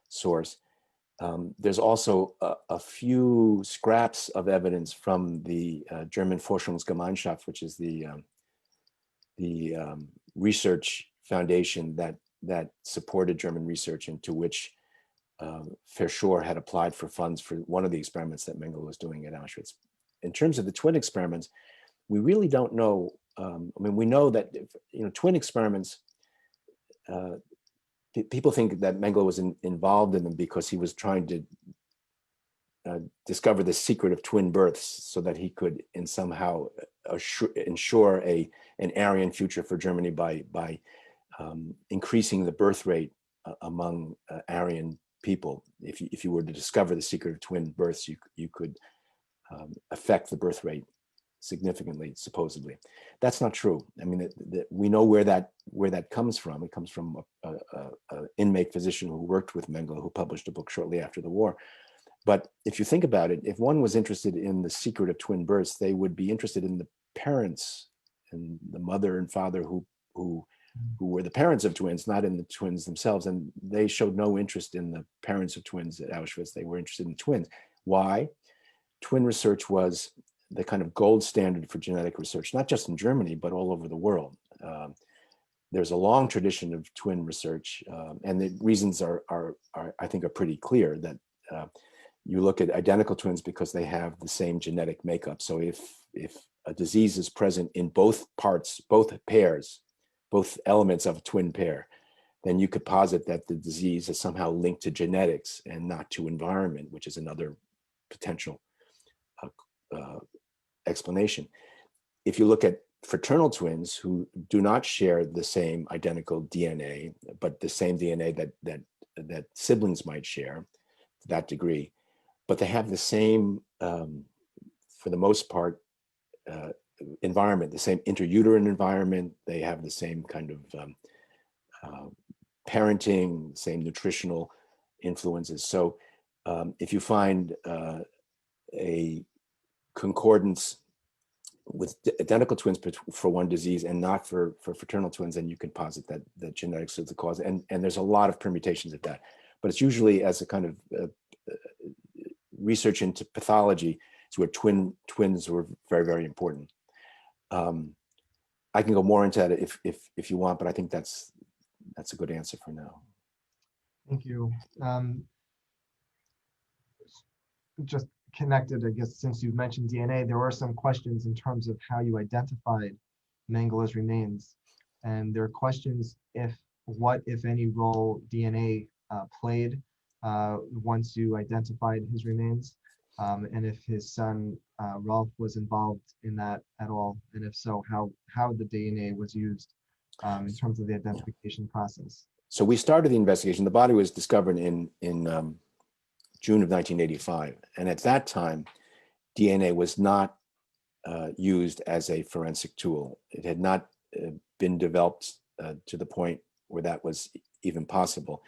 source. There's also a few scraps of evidence from the German Forschungsgemeinschaft, which is the research foundation that supported German research, and to which Verschoor had applied for funds for one of the experiments that Mengele was doing at Auschwitz. In terms of the twin experiments, we really don't know. I mean, we know that twin experiments. People think that Mengele was involved in them because he was trying to discover the secret of twin births, so that he could somehow ensure an Aryan future for Germany by increasing the birth rate among Aryan people. If you were to discover the secret of twin births, you could affect the birth rate significantly, supposedly. That's not true. I mean, we know where that comes from. It comes from an inmate physician who worked with Mengele, who published a book shortly after the war. But if you think about it, if one was interested in the secret of twin births, they would be interested in the parents and the mother and father who were the parents of twins, not in the twins themselves. And they showed no interest in the parents of twins at Auschwitz. They were interested in twins. Why? Twin research was the kind of gold standard for genetic research, not just in Germany, but all over the world. There's a long tradition of twin research, and the reasons are I think, are pretty clear. That you look at identical twins because they have the same genetic makeup. So if a disease is present in both parts, both pairs, both elements of a twin pair, then you could posit that the disease is somehow linked to genetics and not to environment, which is another potential explanation. If you look at fraternal twins who do not share the same identical DNA, but the same DNA that siblings might share to that degree, but they have the same, for the most part, environment, the same intrauterine environment. They have the same kind of parenting, same nutritional influences. So if you find a concordance with identical twins for one disease and not for fraternal twins, then you can posit that genetics is the cause. And there's a lot of permutations of that. But it's usually as a kind of research into pathology, it's where twins were very, very important. I can go more into that if you want, but I think that's a good answer for now. Thank you. Just connected, I guess, since you've mentioned DNA, there are some questions in terms of how you identified Mengele's remains. And there are questions what, if any, role DNA played once you identified his remains, and if his son, Rolf, was involved in that at all, and if so, how the DNA was used in terms of the identification process. So we started the investigation. The body was discovered in June of 1985. And at that time, DNA was not used as a forensic tool. It had not been developed to the point where that was even possible.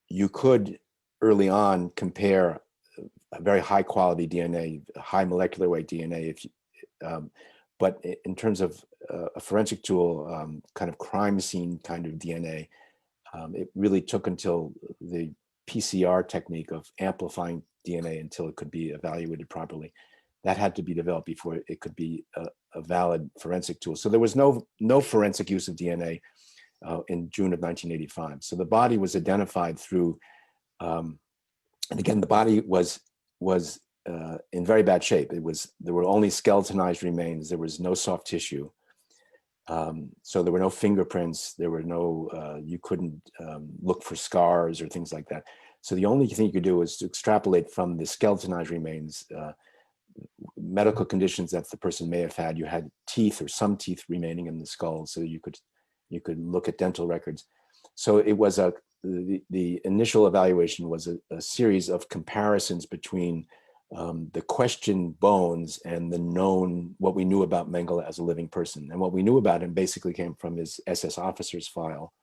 You could early on compare a very high quality DNA, high molecular weight DNA, but in terms of a forensic tool, kind of crime scene kind of DNA, it really took until the PCR technique of amplifying DNA until it could be evaluated properly. That had to be developed before it could be a valid forensic tool. So there was no forensic use of DNA in June of 1985. So the body was identified through, and again, the body was in very bad shape. There were only skeletonized remains. There was no soft tissue. So there were no fingerprints, there were no, you couldn't look for scars or things like that. So the only thing you could do was to extrapolate from the skeletonized remains, medical conditions that the person may have had. You had teeth or some teeth remaining in the skull, so you could look at dental records. So it was the initial evaluation was a series of comparisons between the questioned bones and the known, what we knew about Mengele as a living person. And what we knew about him basically came from his SS officer's file,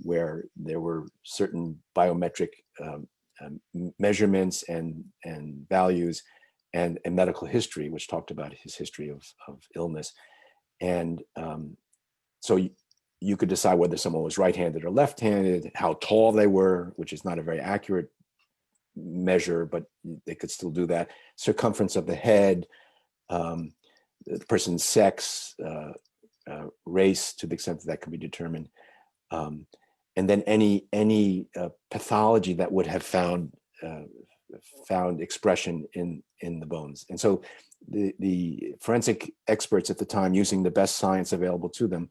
where there were certain biometric measurements and values, and medical history, which talked about his history of illness. And so you could decide whether someone was right-handed or left-handed, how tall they were, which is not a very accurate measure, but they could still do that. Circumference of the head, the person's sex, race, to the extent that that can be determined. And then any pathology that would have found expression in the bones. And so the forensic experts at the time, using the best science available to them,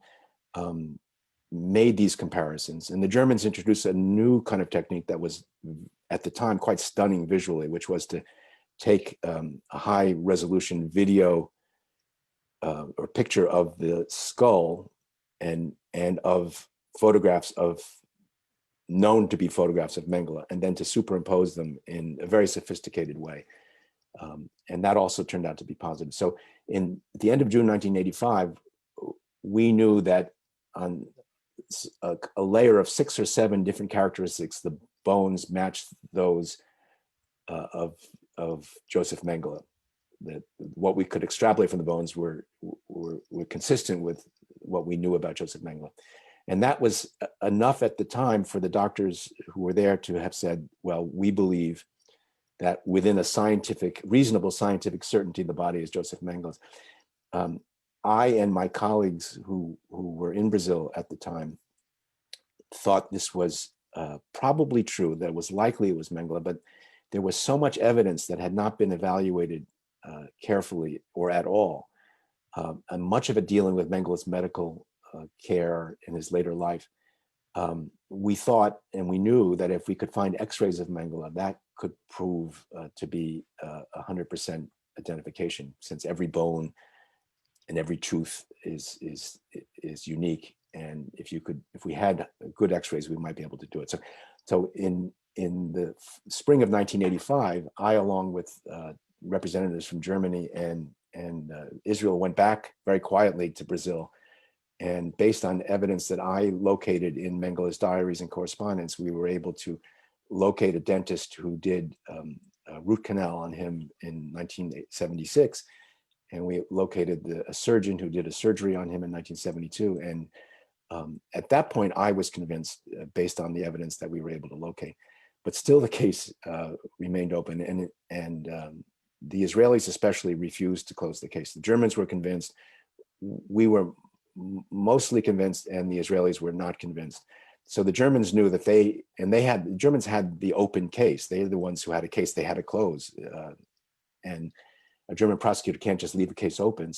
made these comparisons. And the Germans introduced a new kind of technique that was at the time quite stunning visually, which was to take a high resolution video or picture of the skull and of photographs of known to be photographs of Mengele, and then to superimpose them in a very sophisticated way. And that also turned out to be positive. So at the end of June 1985, we knew that on a layer of 6 or 7 different characteristics, the bones matched those of Josef Mengele. That what we could extrapolate from the bones were consistent with what we knew about Josef Mengele. And that was enough at the time for the doctors who were there to have said, well, we believe that within a reasonable scientific certainty, the body is Josef Mengele's. I and my colleagues who were in Brazil at the time thought this was probably true, that it was likely it was Mengele, but there was so much evidence that had not been evaluated carefully or at all, and much of it dealing with Mengele's medical care in his later life. We thought and we knew that if we could find x-rays of Mengele, that could prove to be 100% identification, since every bone and every tooth is unique. And if we had good x-rays, we might be able to do it. So in the spring of 1985, I, along with representatives from Germany and Israel, went back very quietly to Brazil. And based on evidence that I located in Mengele's diaries and correspondence, we were able to locate a dentist who did a root canal on him in 1976. And we located a surgeon who did a surgery on him in 1972. And at that point, I was convinced, based on the evidence that we were able to locate. But still, the case remained open. And the Israelis especially refused to close the case. The Germans were convinced. We were mostly convinced, and the Israelis were not convinced. So the Germans knew that the Germans had the open case. They're the ones who had a case they had to close. And a German prosecutor can't just leave a case open.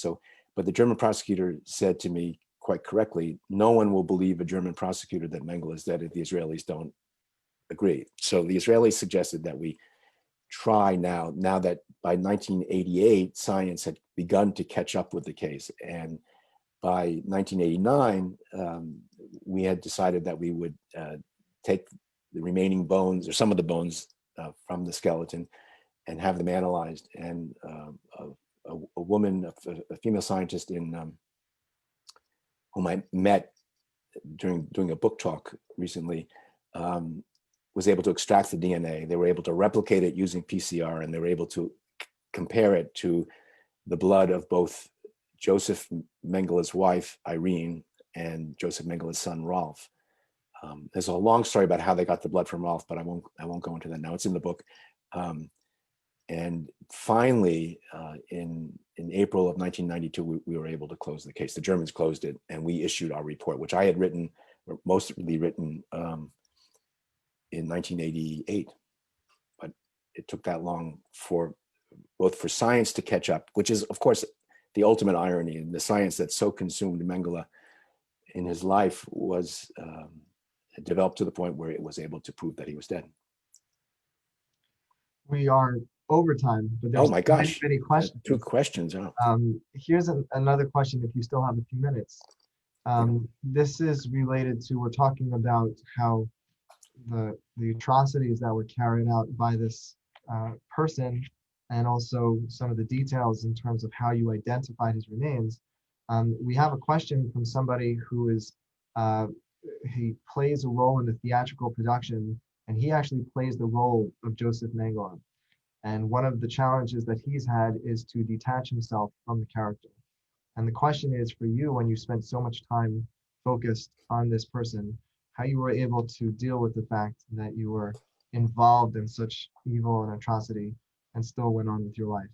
But the German prosecutor said to me quite correctly, no one will believe a German prosecutor that Mengele is dead if the Israelis don't agree. So the Israelis suggested that we try now that by 1988, science had begun to catch up with the case. And by 1989, we had decided that we would take the remaining bones, or some of the bones from the skeleton, and have them analyzed. And a woman, a female scientist whom I met doing a book talk recently, was able to extract the DNA. They were able to replicate it using PCR, and they were able to compare it to the blood of both Josef Mengele's wife, Irene, and Josef Mengele's son, Rolf. There's a long story about how they got the blood from Rolf, but I won't go into that now. It's in the book. And finally, in April of 1992, we were able to close the case. The Germans closed it, and we issued our report, which I had written, or mostly written, in 1988. But it took that long for both for science to catch up, which is, of course, the ultimate irony, and the science that so consumed Mengele in his life was developed to the point where it was able to prove that he was dead. We are over time, but Oh there's my many, gosh, many questions. 2 questions. Oh. Here's another question if you still have a few minutes. This is related to, we're talking about how the atrocities that were carried out by this person, and also some of the details in terms of how you identified his remains. We have a question from somebody who is, he plays a role in the theatrical production, and he actually plays the role of Josef Mengele. And one of the challenges that he's had is to detach himself from the character. And the question is for you, when you spent so much time focused on this person, how you were able to deal with the fact that you were involved in such evil and atrocity and still went on with your life.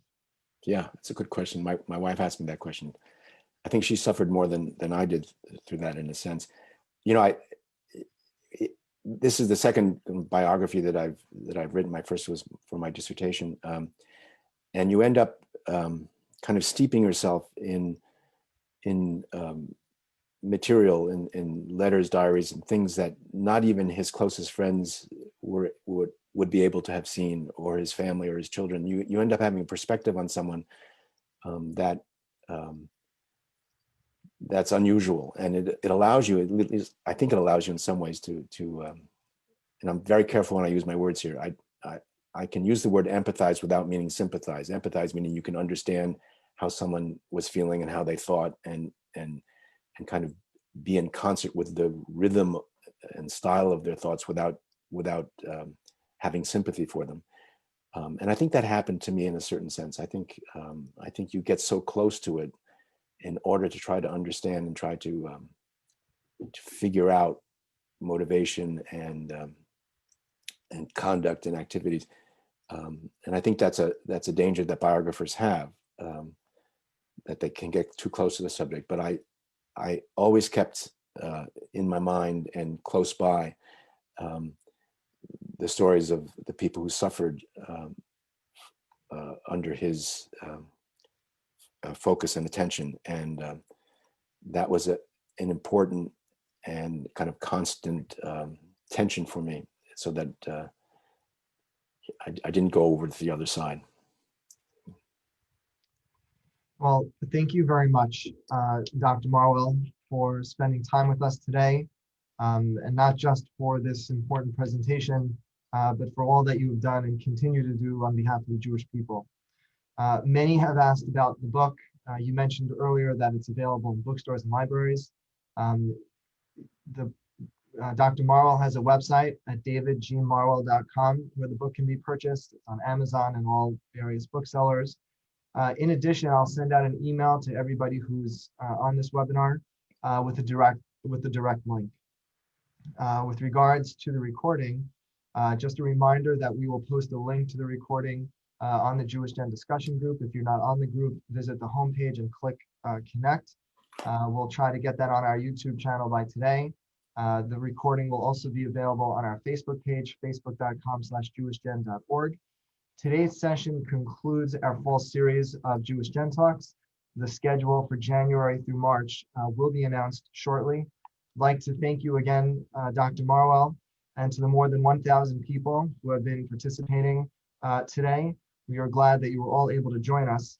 Yeah, it's a good question. My wife asked me that question. I think she suffered more than I did through that, in a sense. You know, this is the second biography that I've written. My first was for my dissertation, and you end up kind of steeping yourself in material, in letters, diaries, and things that not even his closest friends would be able to have seen, or his family or his children. You end up having a perspective on someone that that's unusual, and it allows you, at least I think it allows you in some ways to and I'm very careful when I use my words here. I can use the word empathize without meaning sympathize. Empathize meaning you can understand how someone was feeling and how they thought, and kind of be in concert with the rhythm and style of their thoughts without having sympathy for them. And I think that happened to me in a certain sense. I think you get so close to it in order to try to understand and try to figure out motivation and conduct and activities. And I think that's a danger that biographers have, that they can get too close to the subject. But I always kept in my mind and close by the stories of the people who suffered under his focus and attention. And that was an important and kind of constant tension for me, so that I didn't go over to the other side. Well, thank you very much, Dr. Marwell, for spending time with us today, and not just for this important presentation, but for all that you have done and continue to do on behalf of the Jewish people. Many have asked about the book. You mentioned earlier that it's available in bookstores and libraries. Dr. Marwell has a website at davidgmarwell.com where the book can be purchased. It's on Amazon and all various booksellers. In addition, I'll send out an email to everybody who's on this webinar with the direct link. With regards to the recording, just a reminder that we will post a link to the recording on the Jewish Gen discussion group. If you're not on the group, visit the homepage and click connect. We'll try to get that on our YouTube channel by today. The recording will also be available on our Facebook page, facebook.com/JewishGen.org. Today's session concludes our fall series of Jewish Gen Talks. The schedule for January through March will be announced shortly. I'd like to thank you again, Dr. Marwell, and to the more than 1,000 people who have been participating today. We are glad that you were all able to join us.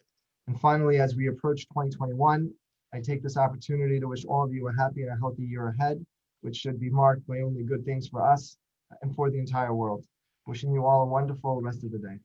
And finally, as we approach 2021, I take this opportunity to wish all of you a happy and a healthy year ahead, which should be marked by only good things for us and for the entire world. Wishing you all a wonderful rest of the day.